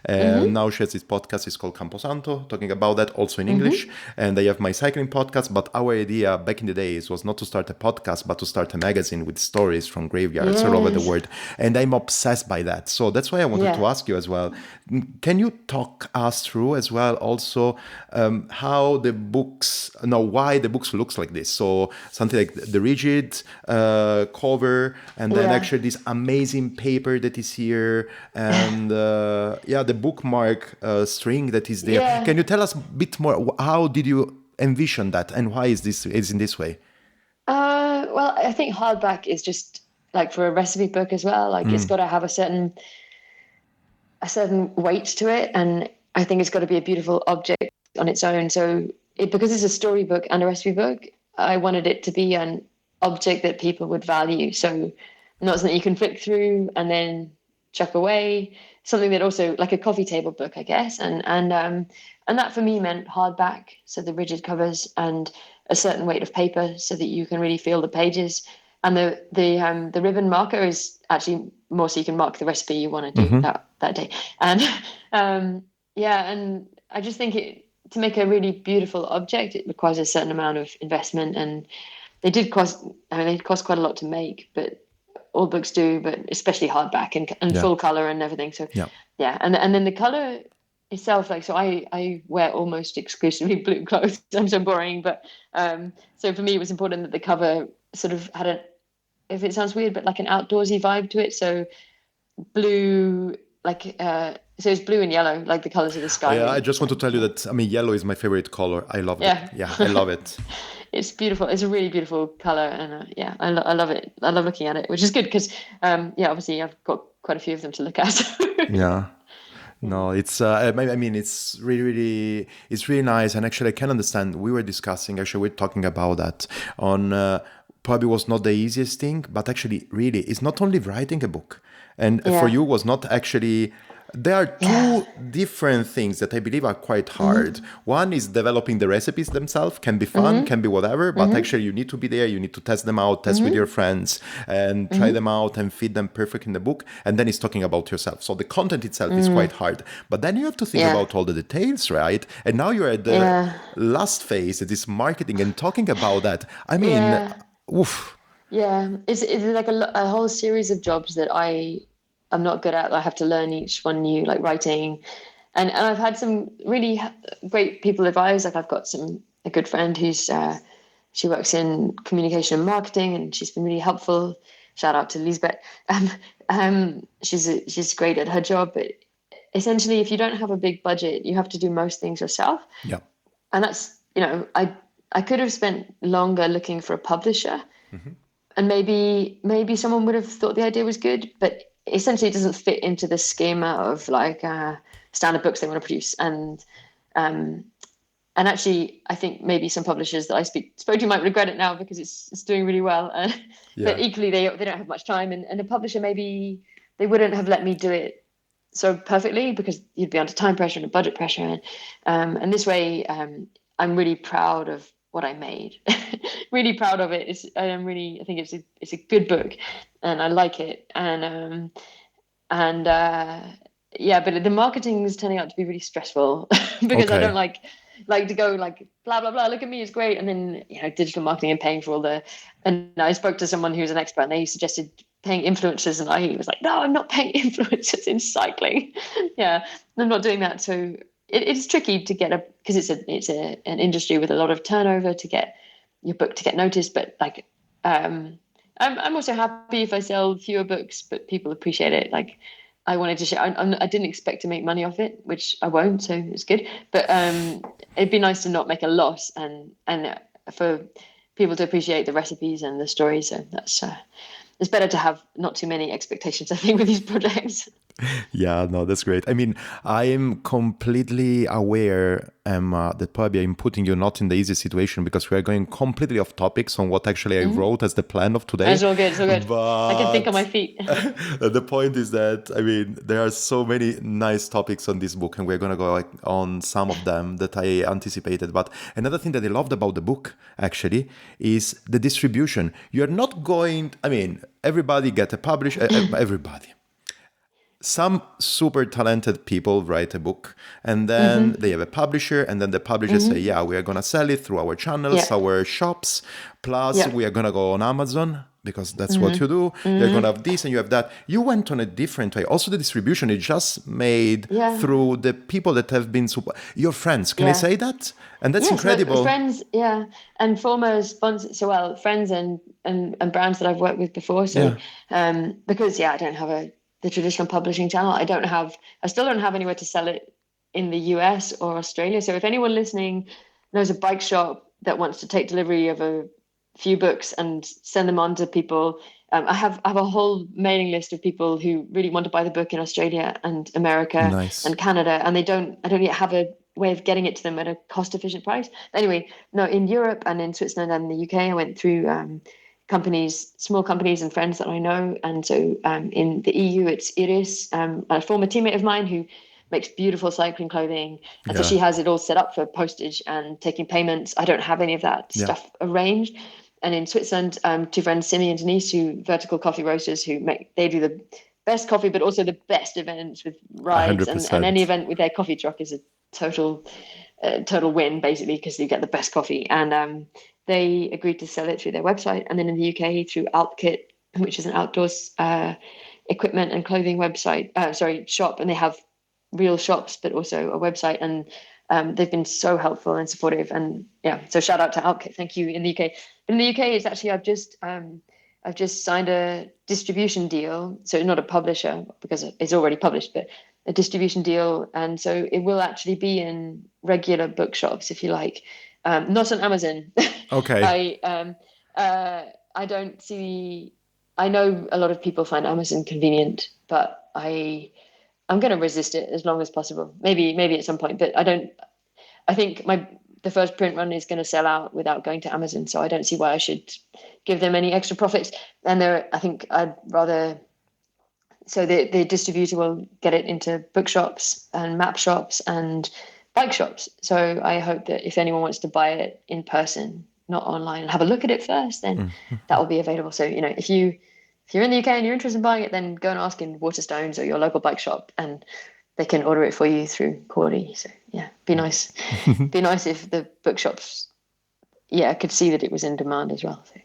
Mm-hmm. Now she has this podcast. It's called Camposanto, talking about that also in English. Mm-hmm. And I have my cycling podcast. But our idea back in the days was not to start a podcast, but to start a magazine with stories from graveyards all over the Yes. world. And I'm obsessed by that. So that's why I wanted to Yeah. ask you as well. Can you talk us through as well also how the books, no, why the books looks like this? So something like the rigid cover, and then Yeah. actually this amazing paper that is here, and yeah, the bookmark string that is there. Yeah. Can you tell us a bit more? How did you envision that, and why is in this way? Well, I think hardback is just like for a recipe book as well. Like it's got to have a certain weight to it, and I think it's got to be a beautiful object on its own. So because it's a storybook and a recipe book, I wanted it to be an object that people would value. So not something you can flick through and then chuck away. Something that also like a coffee table book, I guess, and that for me meant hardback, so the rigid covers and a certain weight of paper, so that you can really feel the pages. And the ribbon marker is actually more so you can mark the recipe you want to do that day. And yeah, and I just think to make a really beautiful object, it requires a certain amount of investment, and they did cost. I mean, they cost quite a lot to make, but all books do, but especially hardback and Yeah, full color and everything. So yeah. yeah, and then the color itself, like, so I wear almost exclusively blue clothes. I'm so boring, but so for me it was important that the cover sort of had if it sounds weird, but like an outdoorsy vibe to it. So blue, like so it's blue and yellow, like the colors of the Oh, sky, yeah, I really. just want to tell you that, I mean, yellow is my favorite color. I love it. Yeah. Yeah, I love it. It's beautiful. It's a really beautiful color, and yeah, I love it. I love looking at it, which is good because yeah, obviously I've got quite a few of them to look at. Yeah. Yeah. No, it's. I mean, it's it's really nice, and actually, I can understand. We were discussing. Actually, we're talking about that on. Probably was not the easiest thing, but actually, really, it's not only writing a book, and for Yeah. you was not actually. There are Yeah. two different things that I believe are quite hard. Mm-hmm. One is developing the recipes themselves, can be fun, Mm-hmm. can be whatever, but Mm-hmm. actually you need to be there, you need to test them out, test with Mm-hmm. your friends, and try Mm-hmm. them out and feed them perfect in the book. And then it's talking about yourself. So the content itself is quite Mm. hard. But then you have to think Yeah. about all the details, right? And now you're at the Yeah. last phase, it is marketing and talking about that. I mean, Yeah. oof. Yeah. It's like a whole series of jobs that I'm not good at. I have to learn each one new, like writing, and I've had some really great people advise. Like I've got a good friend who's she works in communication and marketing, and she's been really helpful. Shout out to Lisbeth. She's great at her job, but essentially, if you don't have a big budget, you have to do most things yourself, Yeah. and that's I could have spent longer looking for a publisher, and maybe someone would have thought the idea was good, but essentially it doesn't fit into the schema of like standard books they want to produce. Um, and actually, I think maybe some publishers that I spoke to might regret it now because it's doing really well. But Yeah. equally, they don't have much time, and a publisher maybe they wouldn't have let me do it so perfectly because you'd be under time pressure and budget pressure, and this way, I'm really proud of what I made. Really proud of it. I think it's a good book, and I like it, and yeah, but the marketing is turning out to be really stressful because I don't Okay. like to go like blah blah blah. Look at me, it's great, and then digital marketing and paying for all the. And I spoke to someone who's an expert, and they suggested paying influencers, and I was like, no, I'm not paying influencers in cycling. Yeah, I'm not doing that. So it's tricky to get because it's an industry with a lot of turnover to get your book to get noticed, but like I'm also happy if I sell fewer books, but people appreciate it. Like I wanted to share. I didn't expect to make money off it, which I won't, so it's good. But it'd be nice to not make a loss, and for people to appreciate the recipes and the stories. So that's it's better to have not too many expectations, I think, with these projects. Yeah, no, that's great. I mean, I am completely aware, Emma, that probably I'm putting you not in the easy situation because we are going completely off topics on what actually I wrote as the plan of today. It's all good. It's all good. I can think on my But feet. the point is that, I mean, there are so many nice topics on this book, and we're going to go like, on some of them that I anticipated. But another thing that I loved about the book, actually, is the distribution. You're not going, I mean, everybody get a publish, everybody. Some super talented people write a book and then they have a publisher, and then the publisher say, yeah, we are going to sell it through our channels, Yeah. our shops, plus Yeah. we are going to go on Amazon because that's what you do. You're going to have this and you have that. You went on a different way. Also, the distribution is just made Yeah. through the people that have been your friends. Can I Yeah. say that? And that's Yes, no, incredible. friends, yeah, and former sponsors, so well, friends and brands that I've worked with before. So, Yeah. because I don't have the traditional publishing channel. I still don't have anywhere to sell it in the US or Australia. So if anyone listening knows a bike shop that wants to take delivery of a few books and send them on to people, I have a whole mailing list of people who really want to buy the book in Australia and America Nice. and Canada, and I don't yet have a way of getting it to them at a cost efficient price. Anyway, no, in Europe and in Switzerland and the UK, I went through small companies and friends that I know. And so in the EU, it's Iris, a former teammate of mine who makes beautiful cycling clothing. And so Yeah. she has it all set up for postage and taking payments. I don't have any of that Yeah. stuff arranged. And in Switzerland, two friends, Simi and Denise, who vertical coffee roasters, they do the best coffee, but also the best events with rides, and any 100%. event with their coffee truck is a total win, basically, because you get the best coffee. And they agreed to sell it through their website, and then in the UK through Altkit, which is an outdoors equipment and clothing website, shop, and they have real shops, but also a website. And they've been so helpful and supportive. And so shout out to Altkit. Thank you. In the UK, it's actually I've just signed a distribution deal. So not a publisher because it's already published, but a distribution deal. And so it will actually be in regular bookshops, if you like, not on Amazon. Okay. I don't see. I know a lot of people find Amazon convenient, but I'm going to resist it as long as possible. Maybe at some point, but I don't. I think the first print run is going to sell out without going to Amazon, so I don't see why I should give them any extra profits. And I think I'd rather. So the distributor will get it into bookshops and map shops and bike shops. So I hope that if anyone wants to buy it in person, not online, and have a look at it first, then that will be available. So if you're in the UK and you're interested in buying it, then go and ask in Waterstones or your local bike shop, and they can order it for you through Cordy. So be nice. Be nice if the bookshops could see that it was in demand as well. So.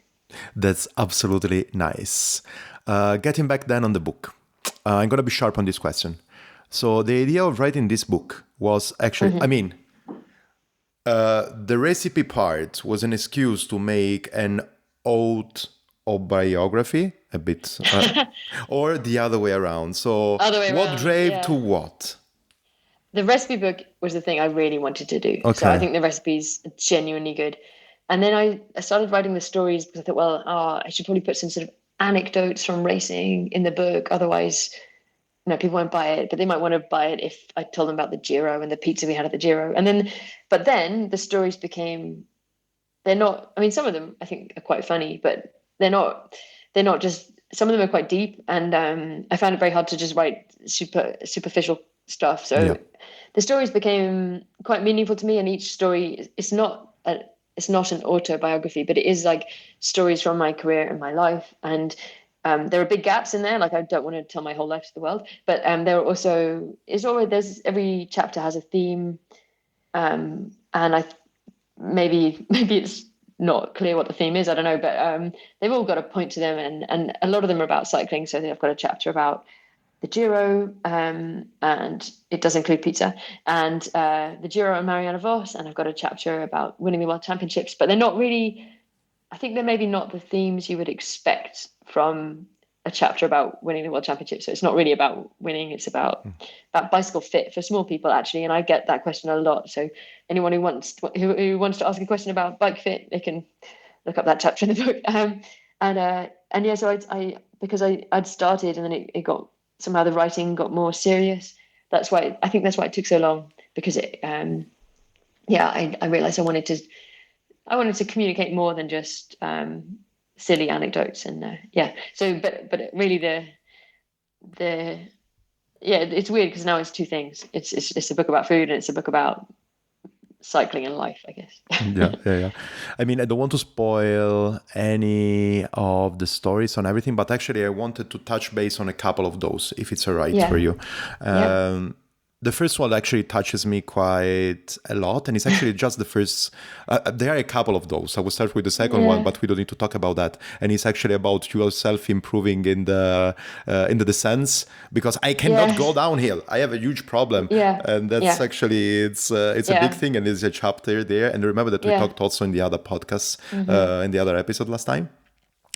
That's absolutely nice. Getting back then on the book, I'm going to be sharp on this question. So the idea of writing this book was actually, I mean, the recipe part was an excuse to make an autobiography, a bit, or the other way around. So what drove to what? The recipe book was the thing I really wanted to do. Okay. So I think the recipe's genuinely good. And then I started writing the stories because I thought, well, I should probably put some sort of anecdotes from racing in the book. Otherwise, people won't buy it, but they might want to buy it if I told them about the Giro and the pizza we had at the Giro. But then the stories they're not, I mean, some of them I think are quite funny, but they're not just, some of them are quite deep. And I found it very hard to just write superficial stuff. So the stories became quite meaningful to me, and each story, it's not an autobiography, but it is like stories from my career and my life. And there are big gaps in there. Like, I don't want to tell my whole life to the world, but there are also, every chapter has a theme. And maybe it's not clear what the theme is. I don't know, but they've all got a point to them, and a lot of them are about cycling. So I've got a chapter about the Giro, and it does include pizza, and the Giro and Marianne Vos, and I've got a chapter about winning the World Championships. But they're not really, I think they're maybe not the themes you would expect from a chapter about winning the World Championship. So it's not really about winning, it's about bicycle fit for small people, actually. And I get that question a lot. So anyone who wants to ask a question about bike fit, they can look up that chapter in the book. So I because I'd started, and then it got somehow the writing got more serious. I think that's why it took so long, because I realized I wanted to communicate more than just silly anecdotes. And but really it's weird because now it's two things. It's a book about food and it's a book about cycling and life, I guess. Yeah. I mean, I don't want to spoil any of the stories on everything, but actually I wanted to touch base on a couple of those, if it's all right for you. The first one actually touches me quite a lot, and it's actually just the first. There are a couple of those. I will start with the second one, but we don't need to talk about that. And it's actually about yourself improving in the descents, because I cannot go downhill. I have a huge problem, and that's actually it's a big thing, and there's a chapter there. And remember that we talked also in the other podcasts, in the other episode last time,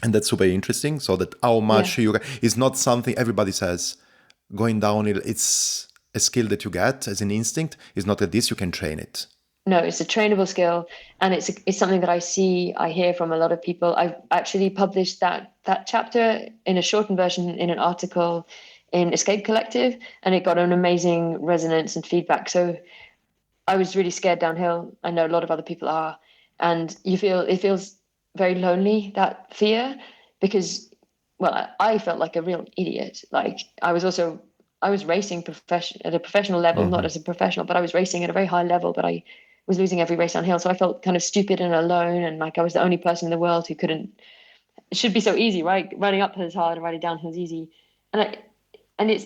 and that's super interesting. So that how much is not something everybody says. Going downhill, it's a skill that you get as an instinct. Is not that this you can train it. No, it's a trainable skill, and it's something that I hear from a lot of people. I've actually published that chapter in a shortened version in an article in Escape Collective, and it got an amazing resonance and feedback. So I was really scared downhill. I know a lot of other people are, and it feels very lonely, that fear, because I felt like a real idiot. Like I was racing at a professional level, not as a professional, but I was racing at a very high level, but I was losing every race downhill. So I felt kind of stupid and alone, and like I was the only person in the world who couldn't. It should be so easy, right? Running uphill is hard and running downhill is easy. And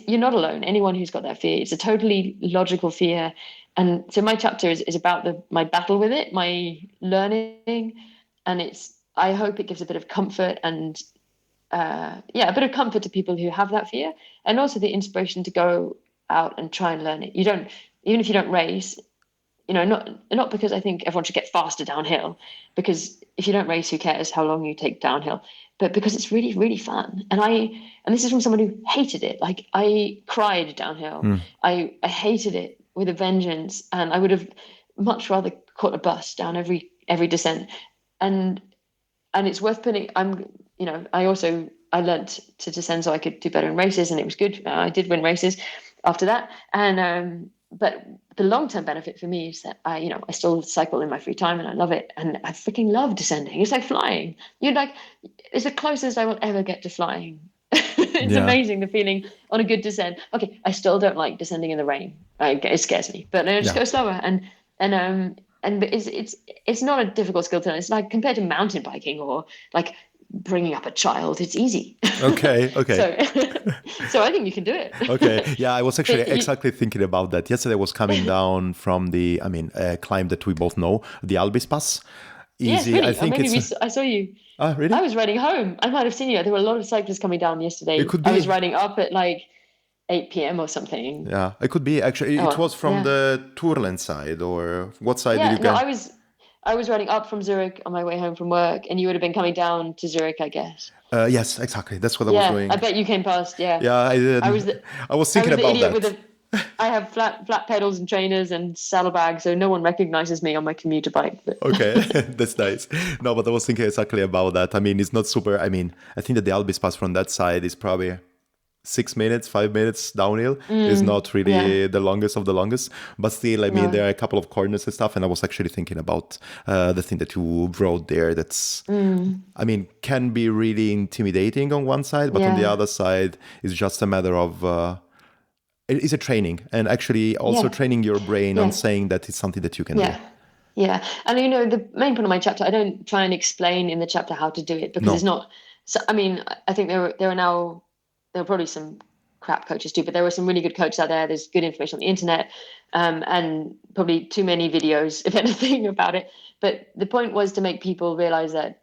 you're not alone. Anyone who's got that fear, it's a totally logical fear. And so my chapter is about my battle with it, my learning, and I hope it gives a bit of comfort and a bit of comfort to people who have that fear, and also the inspiration to go out and try and learn it. Even if you don't race, not because I think everyone should get faster downhill, because if you don't race, who cares how long you take downhill, but because it's really, really fun. And this is from someone who hated it. Like I cried downhill. I hated it with a vengeance, and I would have much rather caught a bus down every descent. And it's worth putting. I learnt to descend so I could do better in races, and it was good. I did win races after that. And but the long-term benefit for me is that I still cycle in my free time, and I love it. And I freaking love descending. It's like flying. It's the closest I will ever get to flying. It's amazing, the feeling on a good descent. Okay, I still don't like descending in the rain. It scares me, but I just go slower. And it's not a difficult skill to learn. It's like compared to mountain biking or like bringing up a child, it's easy. Okay. So I think you can do it. Okay. Yeah, I was actually exactly thinking about that. Yesterday I was coming down from the climb that we both know, the Albis Pass. Easy. Yes, really. I think I saw you. Ah, really? I was riding home. I might have seen you. There were a lot of cyclists coming down yesterday. It could be. I was riding up at like 8 p.m. or something. Yeah, it could be. Actually, it was from the Tourland side, or what side did you go? No, I was riding up from Zurich on my way home from work, and you would have been coming down to Zurich, I guess. Yes, exactly. That's what I was doing. I bet you came past. Yeah. Yeah, I did. I was thinking about that. I have flat pedals and trainers and saddlebags, so no one recognizes me on my commuter bike. But. Okay, that's nice. No, but I was thinking exactly about that. I mean, it's not super. I mean, I think that the Albis Pass from that side is probably 5 minutes downhill. Is not really the longest of the longest, but still, I mean, there are a couple of corners and stuff. And I was actually thinking about the thing that you wrote there. That's, I mean, can be really intimidating on one side, but on the other side, it's just a matter of. It's a training, and actually also training your brain on saying that it's something that you can do. Yeah. And the main point of my chapter, I don't try and explain in the chapter how to do it, because it's not. So, I mean, I think there are probably some crap coaches too, but there were some really good coaches out there. There's good information on the internet, and probably too many videos, if anything, about it. But the point was to help people realize that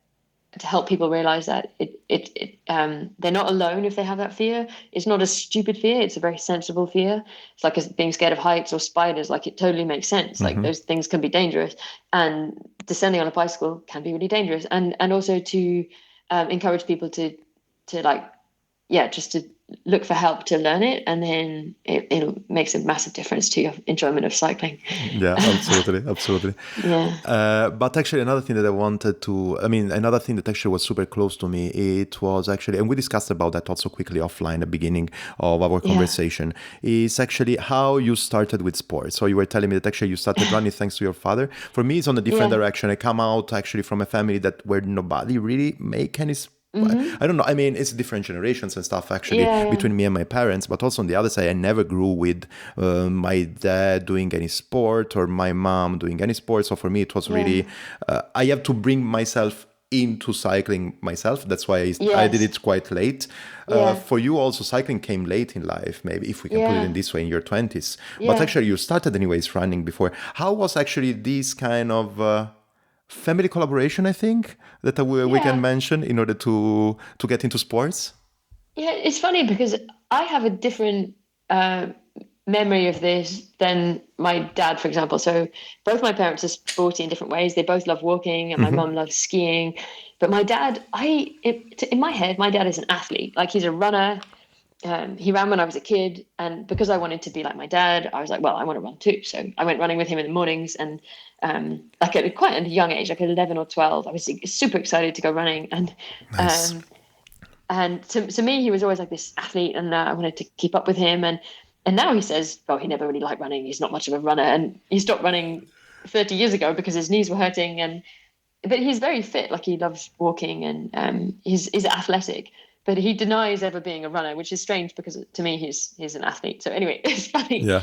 they're not alone if they have that fear. It's not a stupid fear. It's a very sensible fear. It's like being scared of heights or spiders. Like, it totally makes sense. Like, those things can be dangerous, and descending on a bicycle can be really dangerous. And also to encourage people to look for help to learn it, and then it makes a massive difference to your enjoyment of cycling. Yeah, absolutely, absolutely. Yeah. But actually, another thing that I wanted to, I mean, another thing that actually was super close to me, it was actually, and we discussed about that also quickly offline at the beginning of our Yeah. conversation, is actually how you started with sports. So you were telling me that actually you started running thanks to your father. For me, it's on a different Yeah. direction. I come out actually from a family that where nobody really make any Hmm. I don't know. I mean, it's different generations and stuff actually Yeah. Yeah. between me and my parents. But also on the other side, I never grew with my dad doing any sport or my mom doing any sport. So for me, it was Yeah. really, I have to bring myself into cycling myself. That's why I did Yes. it quite late. Yeah. For you also, cycling came late in life, maybe if we can put it in Yeah. this way, in your 20s. But Yeah. actually, you started anyways running before. How was actually this kind of family collaboration, I think, that we can Yeah. mention in order to get into sports? Yeah. It's funny because I have a different uh, memory of this than my dad, for example. So both my parents are sporty in different ways. They both love walking, and my Hmm. mum loves skiing. But my dad, in my head, my dad is an athlete. Like, he's a runner. He ran when I was a kid, and because I wanted to be like my dad, I was like, well, I want to run too. So I went running with him in the mornings, and like at quite a young age, like 11 or 12, I was super excited to go running. Nice. Um, and to me, he was always like this athlete, and I wanted to keep up with him. And now he says, oh, he never really liked running. He's not much of a runner, and he stopped running 30 years ago because his knees were hurting. And but he's very fit. Like, he loves walking, and he's athletic. But he denies ever being a runner, which is strange because to me he's an athlete. So anyway, it's funny. Yeah.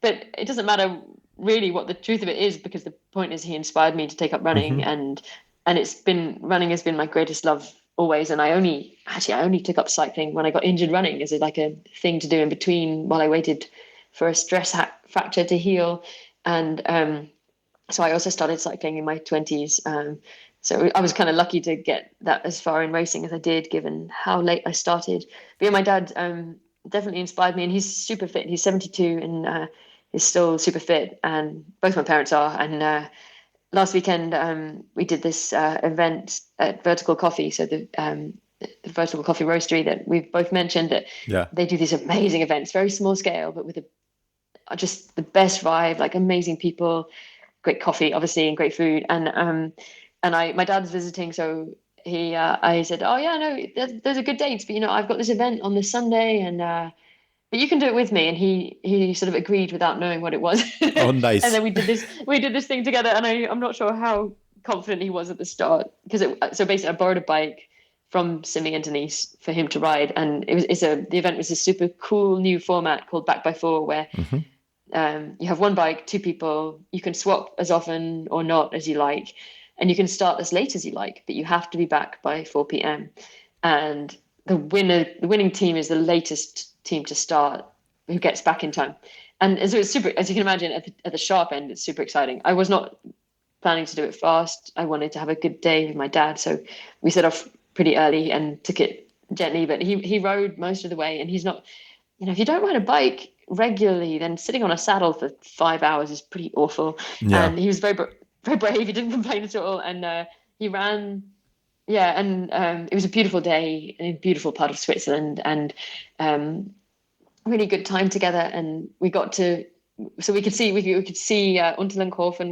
But it doesn't matter really what the truth of it is, because the point is he inspired me to take up running, Hmm. and it's been running has been my greatest love always. And I only took up cycling when I got injured running as like a thing to do in between while I waited for a fracture to heal. And so I also started cycling in my 20s. So I was kind of lucky to get that as far in racing as I did, given how late I started. But yeah, my dad definitely inspired me, and he's super fit. He's 72, and he's still super fit, and both my parents are. And last weekend we did this event at Vertical Coffee, so the Vertical Coffee roastery that we've both mentioned. That Yeah. they do these amazing events, very small scale, but with just the best vibe, like amazing people, great coffee, obviously, and great food. And my dad's visiting, so I said, oh yeah, no, those are good dates, but I've got this event on this Sunday, and but you can do it with me. And he sort of agreed without knowing what it was. Oh, And nice. then we did this thing together, and I'm not sure how confident he was at the start, because so basically I borrowed a bike from Simi and Denise for him to ride, and the event was a super cool new format called Back by Four, where Hmm. you have one bike, two people. You can swap as often or not as you like, and you can start as late as you like, but you have to be back by 4 p.m. And the winning team is the latest team to start, who gets back in time. And so it's super, as you can imagine, at the sharp end, it's super exciting. I was not planning to do it fast. I wanted to have a good day with my dad, so we set off pretty early and took it gently. But he rode most of the way, and he's not, if you don't ride a bike regularly, then sitting on a saddle for 5 hours is pretty awful. Yeah. And he was very, very brave. He didn't complain at all. And he ran, yeah. And it was a beautiful day in a beautiful part of Switzerland, and really good time together. And we got to, so we could see Unterlenkofen,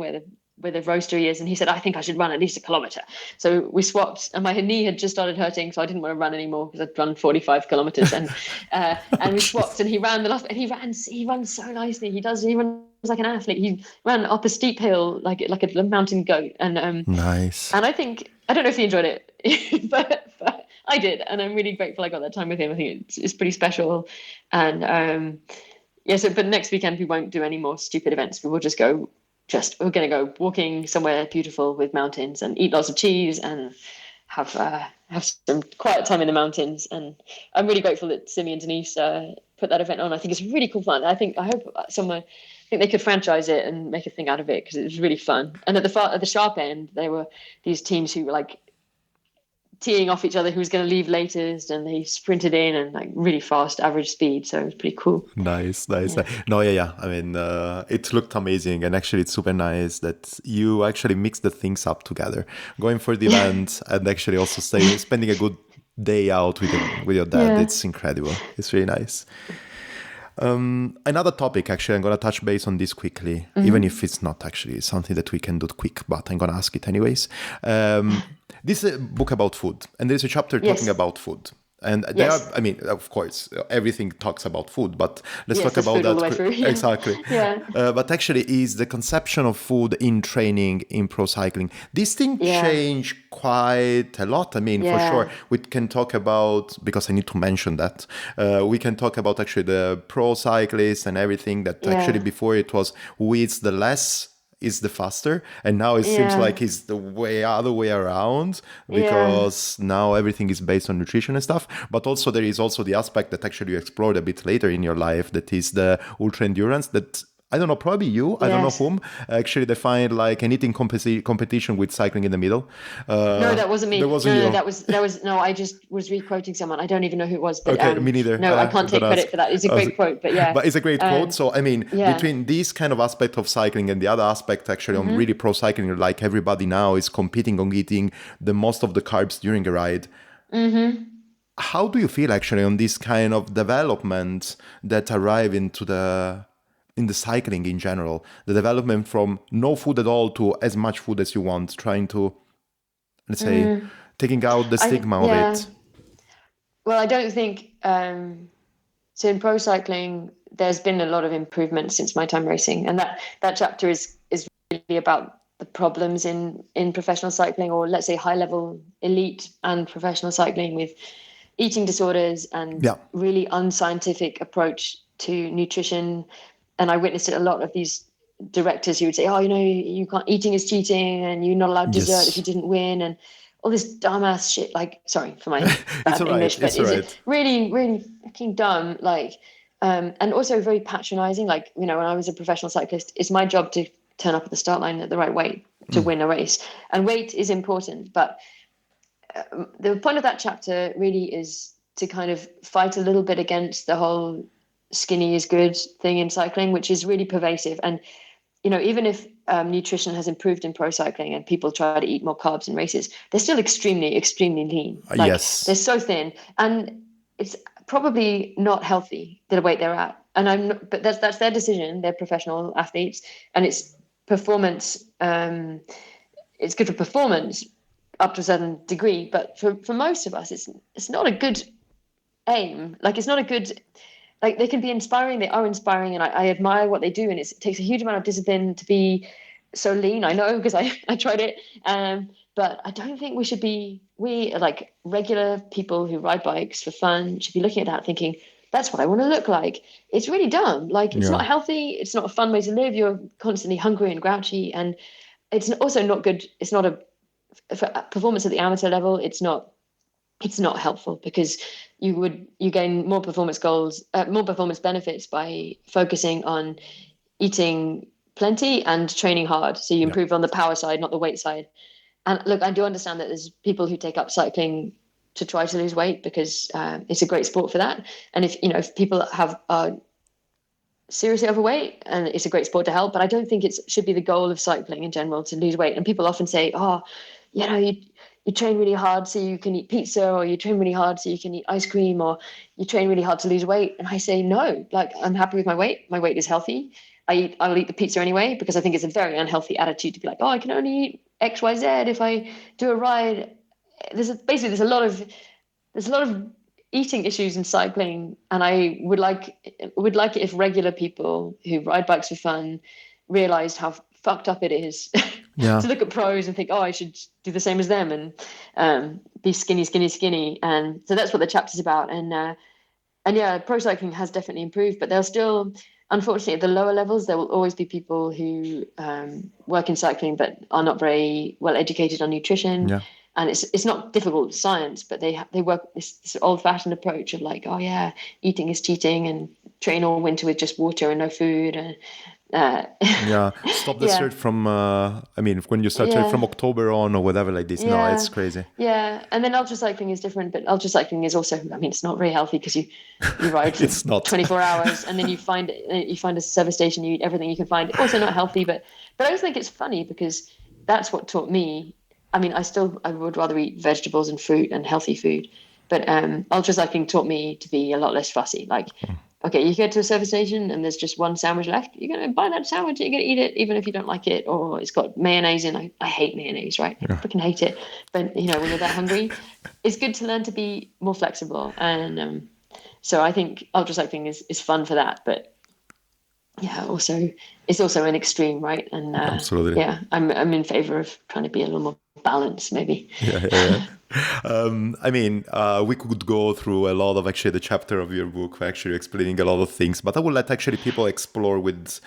where the roastery is, and he said, I think I should run at least a kilometer. So we swapped, and my knee had just started hurting, so I didn't want to run anymore because I'd run 45 kilometers. And we swapped, and he ran the last, and he runs so nicely. He runs like an athlete. He ran up a steep hill like a mountain goat. Nice. And I don't know if he enjoyed it, but I did, and I'm really grateful I got that time with him. I think it's pretty special. And yeah, but next weekend we won't do any more stupid events. We will we're going to go walking somewhere beautiful with mountains, and eat lots of cheese, and have some quiet time in the mountains. And I'm really grateful that Simi and Denise put that event on. I think it's really cool fun. I hope someone, I think they could franchise it and make a thing out of it, because it was really fun. And at the sharp end, there were these teams who were like teeing off each other who was going to leave latest, and they sprinted in and like really fast average speed. So it was pretty cool. Nice, nice. Yeah. No, yeah, yeah. I mean, it looked amazing, and actually, it's super nice that you actually mix the things up together, going for the event and actually also spending a good day out with your dad. Yeah. It's incredible. It's really nice. Another topic, actually, I'm going to touch base on this quickly, even if it's not actually something that we can do quick, but I'm going to ask it anyways. This is a book about food, and there's a chapter talking about food. And there are, I mean, of course, everything talks about food, but let's talk about that. All the way through. Exactly. Yeah. But actually, is the conception of food in training, in pro cycling. This thing changed quite a lot. I mean, for sure, we can talk about, because I need to mention that, we can talk about actually the pro cyclists and everything that actually before it was who eats the less is the faster, and now it seems like it's the other way around, because now everything is based on nutrition and stuff. But also there is also the aspect that actually you explored a bit later in your life, that is the ultra endurance, that I don't know, probably you, I don't know whom, actually defined like an eating competition with cycling in the middle. No, that wasn't me. That wasn't you. That was no, I just was re-quoting someone. I don't even know who it was. But, okay, me neither. No, I can't take credit for that. It's a great quote, but yeah. But it's a great quote. So, I mean, between this kind of aspect of cycling and the other aspect actually on really pro cycling, like everybody now is competing on eating the most of the carbs during a ride. How do you feel actually on this kind of development that arrive in the cycling in general, the development from no food at all to as much food as you want, trying to, let's say, taking out the stigma of it? Well, I don't think, so in pro cycling, there's been a lot of improvement since my time racing. And that chapter is really about the problems in professional cycling, or let's say high level elite and professional cycling, with eating disorders and really unscientific approach to nutrition. And I witnessed it a lot of these directors who would say, oh, you can't, eating is cheating, and you're not allowed dessert if you didn't win, and all this dumbass shit. Like, sorry for my bad English, but it's really, really fucking dumb. Like, and also very patronizing. Like, when I was a professional cyclist, it's my job to turn up at the start line at the right weight to win a race. And weight is important. But the point of that chapter really is to kind of fight a little bit against the whole skinny is good thing in cycling, which is really pervasive. And even if nutrition has improved in pro cycling and people try to eat more carbs in races, they're still extremely lean. Like, they're so thin, and it's probably not healthy the weight they're at. And but that's their decision. They're professional athletes, and it's performance. It's good for performance up to a certain degree, but for most of us, it's not a good aim. Like, it's not a good. Like, they can be inspiring, they are inspiring, and I admire what they do, and it takes a huge amount of discipline to be so lean. I know, because I tried it, but I don't think we like regular people who ride bikes for fun should be looking at that thinking, that's what I want to look like. It's really dumb. Like, it's not healthy, it's not a fun way to live, you're constantly hungry and grouchy, and it's also not good. It's not for performance at the amateur level, it's not helpful, because you gain more performance benefits by focusing on eating plenty and training hard. So you improve on the power side, not the weight side. And look, I do understand that there's people who take up cycling to try to lose weight, because it's a great sport for that. And if people are seriously overweight, and it's a great sport to help, but I don't think it should be the goal of cycling in general to lose weight. And people often say, you train really hard so you can eat pizza, or you train really hard so you can eat ice cream, or you train really hard to lose weight. And I say, no, like, I'm happy with my weight. My weight is healthy. I'll eat the pizza anyway, because I think it's a very unhealthy attitude to be like, oh, I can only eat X, Y, Z if I do a ride. There's a lot of eating issues in cycling, and I would like it if regular people who ride bikes for fun realized how fucked up it is to look at pros and think, oh, I should do the same as them, and be skinny. And so that's what the chapter's about. And pro cycling has definitely improved, but there'll still, unfortunately, at the lower levels, there will always be people who work in cycling but are not very well educated on nutrition. Yeah. And it's not difficult science, but they work this old-fashioned approach of like, oh yeah, eating is cheating, and train all winter with just water and no food. And stop the search from when you start from October on or whatever like this. No, it's crazy. And then ultra cycling is different, but ultra cycling is also, it's not very healthy, because you ride for it's not 24 hours, and then you find a service station, you eat everything you can find. Also not healthy, but I always think it's funny, because that's what taught me. I would rather eat vegetables and fruit and healthy food, But ultracycling taught me to be a lot less fussy. Like, okay, you get to a service station and there's just one sandwich left. You're going to buy that sandwich. You're going to eat it, even if you don't like it, or it's got mayonnaise in. I hate mayonnaise, right? I freaking hate it. But when you're that hungry, it's good to learn to be more flexible. And so I think ultracycling is fun for that. But yeah, also it's also an extreme, right? And Absolutely. yeah, I'm in favor of trying to be a little more balanced, maybe. Yeah. I mean, we could go through a lot of actually the chapter of your book, actually explaining a lot of things, but I will let actually people explore with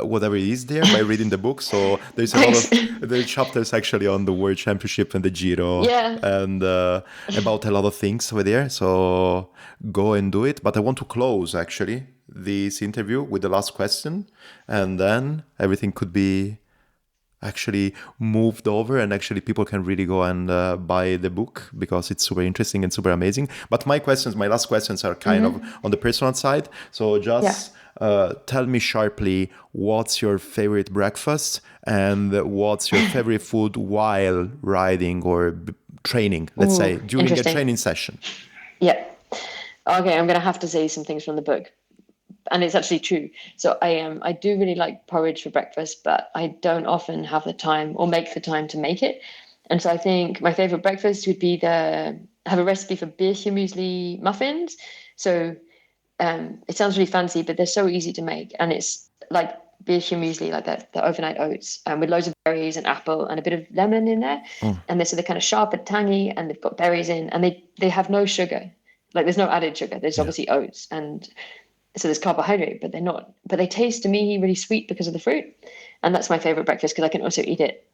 whatever is there by reading the book. So there's a lot Thanks. of the chapters actually on the World Championship and the Giro Yeah. and about a lot of things over there. So go and do it. But I want to close actually this interview with the last question, and then everything could be actually moved over, and actually people can really go and buy the book because it's super interesting and super amazing. But my last questions are kind of on the personal side. So just tell me sharply, what's your favorite breakfast and what's your favorite food while riding or training, let's say during a training session? Yeah. Okay, I'm going to have to say some things from the book. And it's actually true. So I do really like porridge for breakfast, but I don't often have the time or make the time to make it. And so I think my favorite breakfast would be I have a recipe for biertje muesli muffins. So it sounds really fancy, but they're so easy to make. And it's like biertje muesli, like the overnight oats, with loads of berries and apple and a bit of lemon in there. And they're kind of sharp and tangy, and they've got berries in, and they have no sugar. Like there's no added sugar. There's obviously oats, and so there's carbohydrate, but they taste to me really sweet because of the fruit. And that's my favorite breakfast because I can also eat it,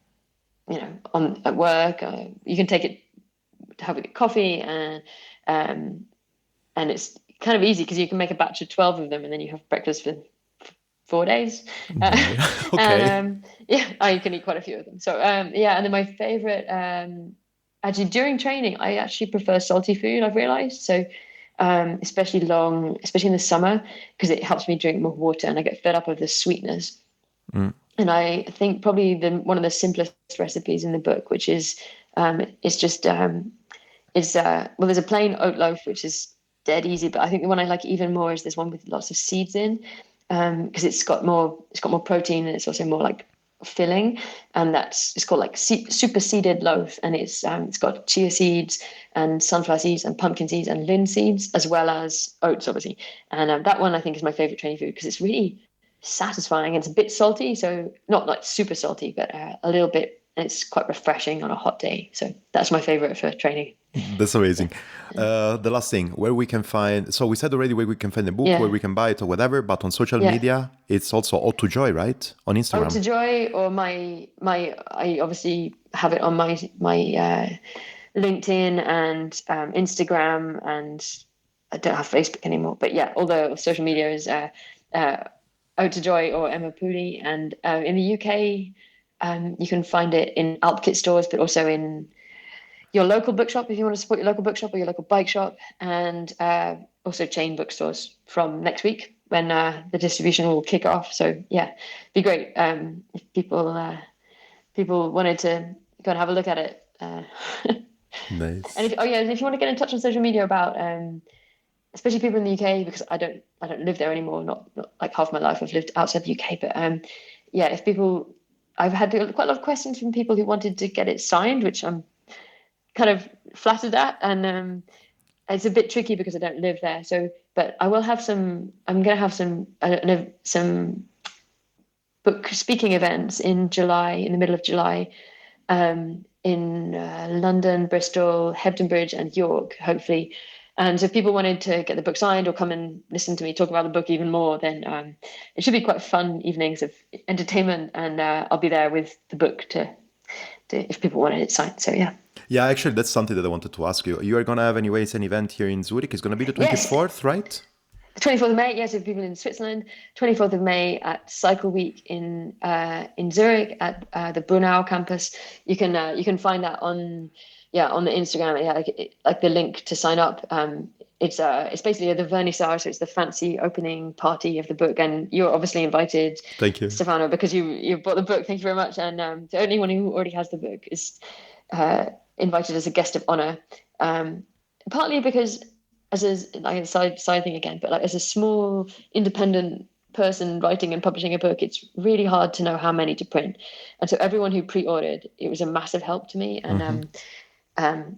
at work. You can take it to have it with coffee, and it's kind of easy because you can make a batch of 12 of them and then you have breakfast for 4 days. Okay. You can eat quite a few of them. So, and then my favorite, actually during training, I actually prefer salty food, I've realized. So, especially in the summer, because it helps me drink more water and I get fed up of the sweetness. And I think probably one of the simplest recipes in the book, which is there's a plain oat loaf, which is dead easy, but I think the one I like even more is this one with lots of seeds in, because it's got more protein and it's also more like filling, and it's called like super seeded loaf, and it's got chia seeds and sunflower seeds and pumpkin seeds and linseed seeds as well as oats, obviously. And that one I think is my favorite training food because it's really satisfying. It's a bit salty, so not like super salty, but a little bit, and it's quite refreshing on a hot day. So that's my favorite for training. That's amazing. The last thing, where we can find, so we said already where we can find the book, where we can buy it or whatever, but on social media, it's also Oat of Joy, right? On Instagram. Oat of Joy, or I obviously have it on my LinkedIn and Instagram, and I don't have Facebook anymore, but yeah, all the social media is Oat of Joy or Emma Pooley. And in the UK, you can find it in Alpkit stores, but also in your local bookshop if you want to support your local bookshop or your local bike shop, and also chain bookstores from next week when the distribution will kick off. So yeah, it'd be great if people wanted to go and have a look at it. Nice. And if you want to get in touch on social media about especially people in the UK, because I don't live there anymore. Not like half my life I've lived outside the UK, but if people, I've had quite a lot of questions from people who wanted to get it signed, which I'm kind of flattered at, and it's a bit tricky because I don't live there. So, but I will have some. I'm going to have some book speaking events in July, in the middle of July, in London, Bristol, Hebden Bridge, and York, hopefully. And so if people wanted to get the book signed or come and listen to me talk about the book even more, then it should be quite fun evenings of entertainment, and I'll be there with the book to if people wanted it signed. So yeah. Yeah, actually, that's something that I wanted to ask you. You are going to have anyways an event here in Zurich. It's going to be the 24th, right? The 24th of May, yes, if people in Switzerland. 24th of May at Cycle Week in Zurich at the Brunau campus. You can find that on the Instagram. Like the link to sign up. It's basically the vernissage, so it's the fancy opening party of the book, and you're obviously invited. Thank you, Stefano, because you bought the book. Thank you very much. And the only one who already has the book is invited as a guest of honor. partly because as a like a side thing again, but like as a small independent person writing and publishing a book, it's really hard to know how many to print. And so everyone who pre-ordered, it was a massive help to me. And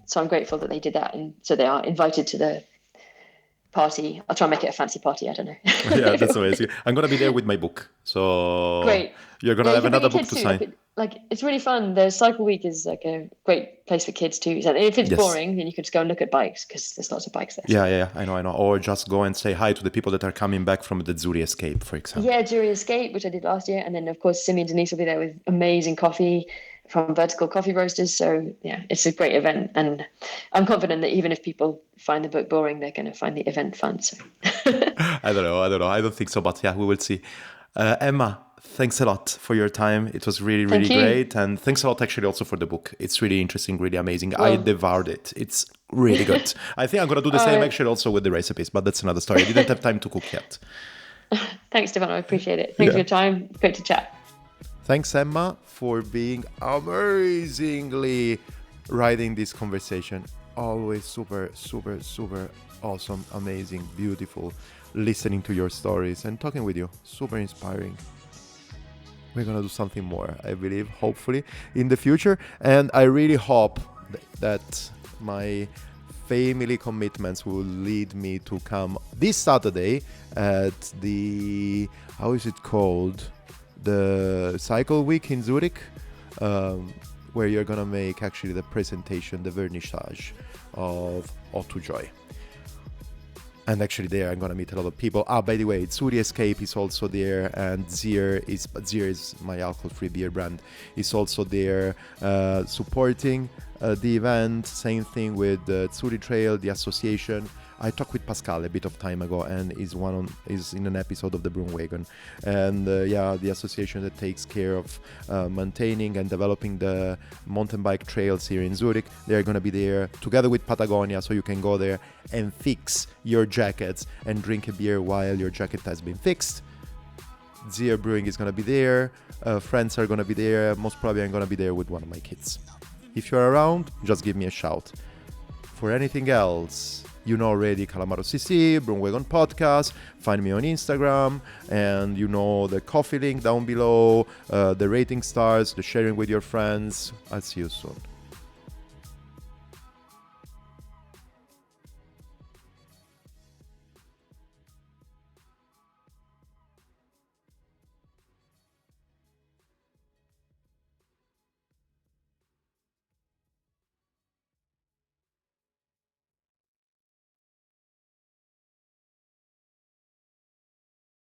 so I'm grateful that they did that. And so they are invited to the party. I'll try and make it a fancy party. I don't know. Yeah, that's amazing. I'm gonna be there with my book, so Great. you're gonna Yeah, you have can bring another your book kids to too. sign. Like it's really fun. The cycle week is like a great place for kids too. So if it's Yes. boring, then you could just go and look at bikes because there's lots of bikes there. Yeah, I know. Or just go and say hi to the people that are coming back from the Zuri escape, for example. Yeah, Jury Escape, which I did last year, and then of course Simi and Denise will be there with amazing coffee from Vertical Coffee Roasters. So yeah, it's a great event, and I'm confident that even if people find the book boring, they're going to find the event fun. So I don't know. I don't think so, but yeah, we will see. Emma, thanks a lot for your time. It was really, really Thank you. great. And thanks a lot actually also for the book. It's really interesting, really amazing. I Well- devoured it. It's really good. I think I'm going to do the same actually also with the recipes, but that's another story. I didn't have time to cook yet. Thanks, Stefano. I appreciate it. Thanks for your time. Great to chat. Thanks, Emma, for being amazingly riding this conversation. Always super, super, super awesome, amazing, beautiful, listening to your stories and talking with you. Super inspiring. We're going to do something more, I believe, hopefully, in the future. And I really hope that my family commitments will lead me to come this Saturday at the, how is it called? The Cycle Week in Zurich, where you're gonna make actually the presentation, the vernissage of Oat of Joy. And actually there I'm gonna meet a lot of people. By the way, Zuri Escape is also there, and Zier is my alcohol-free beer brand, is also there supporting the event. Same thing with the Zuri Trail, the association. I talked with Pascal a bit of time ago, and is in an episode of the BroomWagon, and the association that takes care of maintaining and developing the mountain bike trails here in Zurich. They're gonna be there together with Patagonia, so you can go there and fix your jackets and drink a beer while your jacket has been fixed. Zier Brewing is gonna be there. Friends are gonna be there. Most probably I'm gonna be there with one of my kids. If you're around, just give me a shout. For anything else, you know already Calamaro CC, BroomWagon Podcast, find me on Instagram, and you know the coffee link down below, the rating stars, the sharing with your friends. I'll see you soon.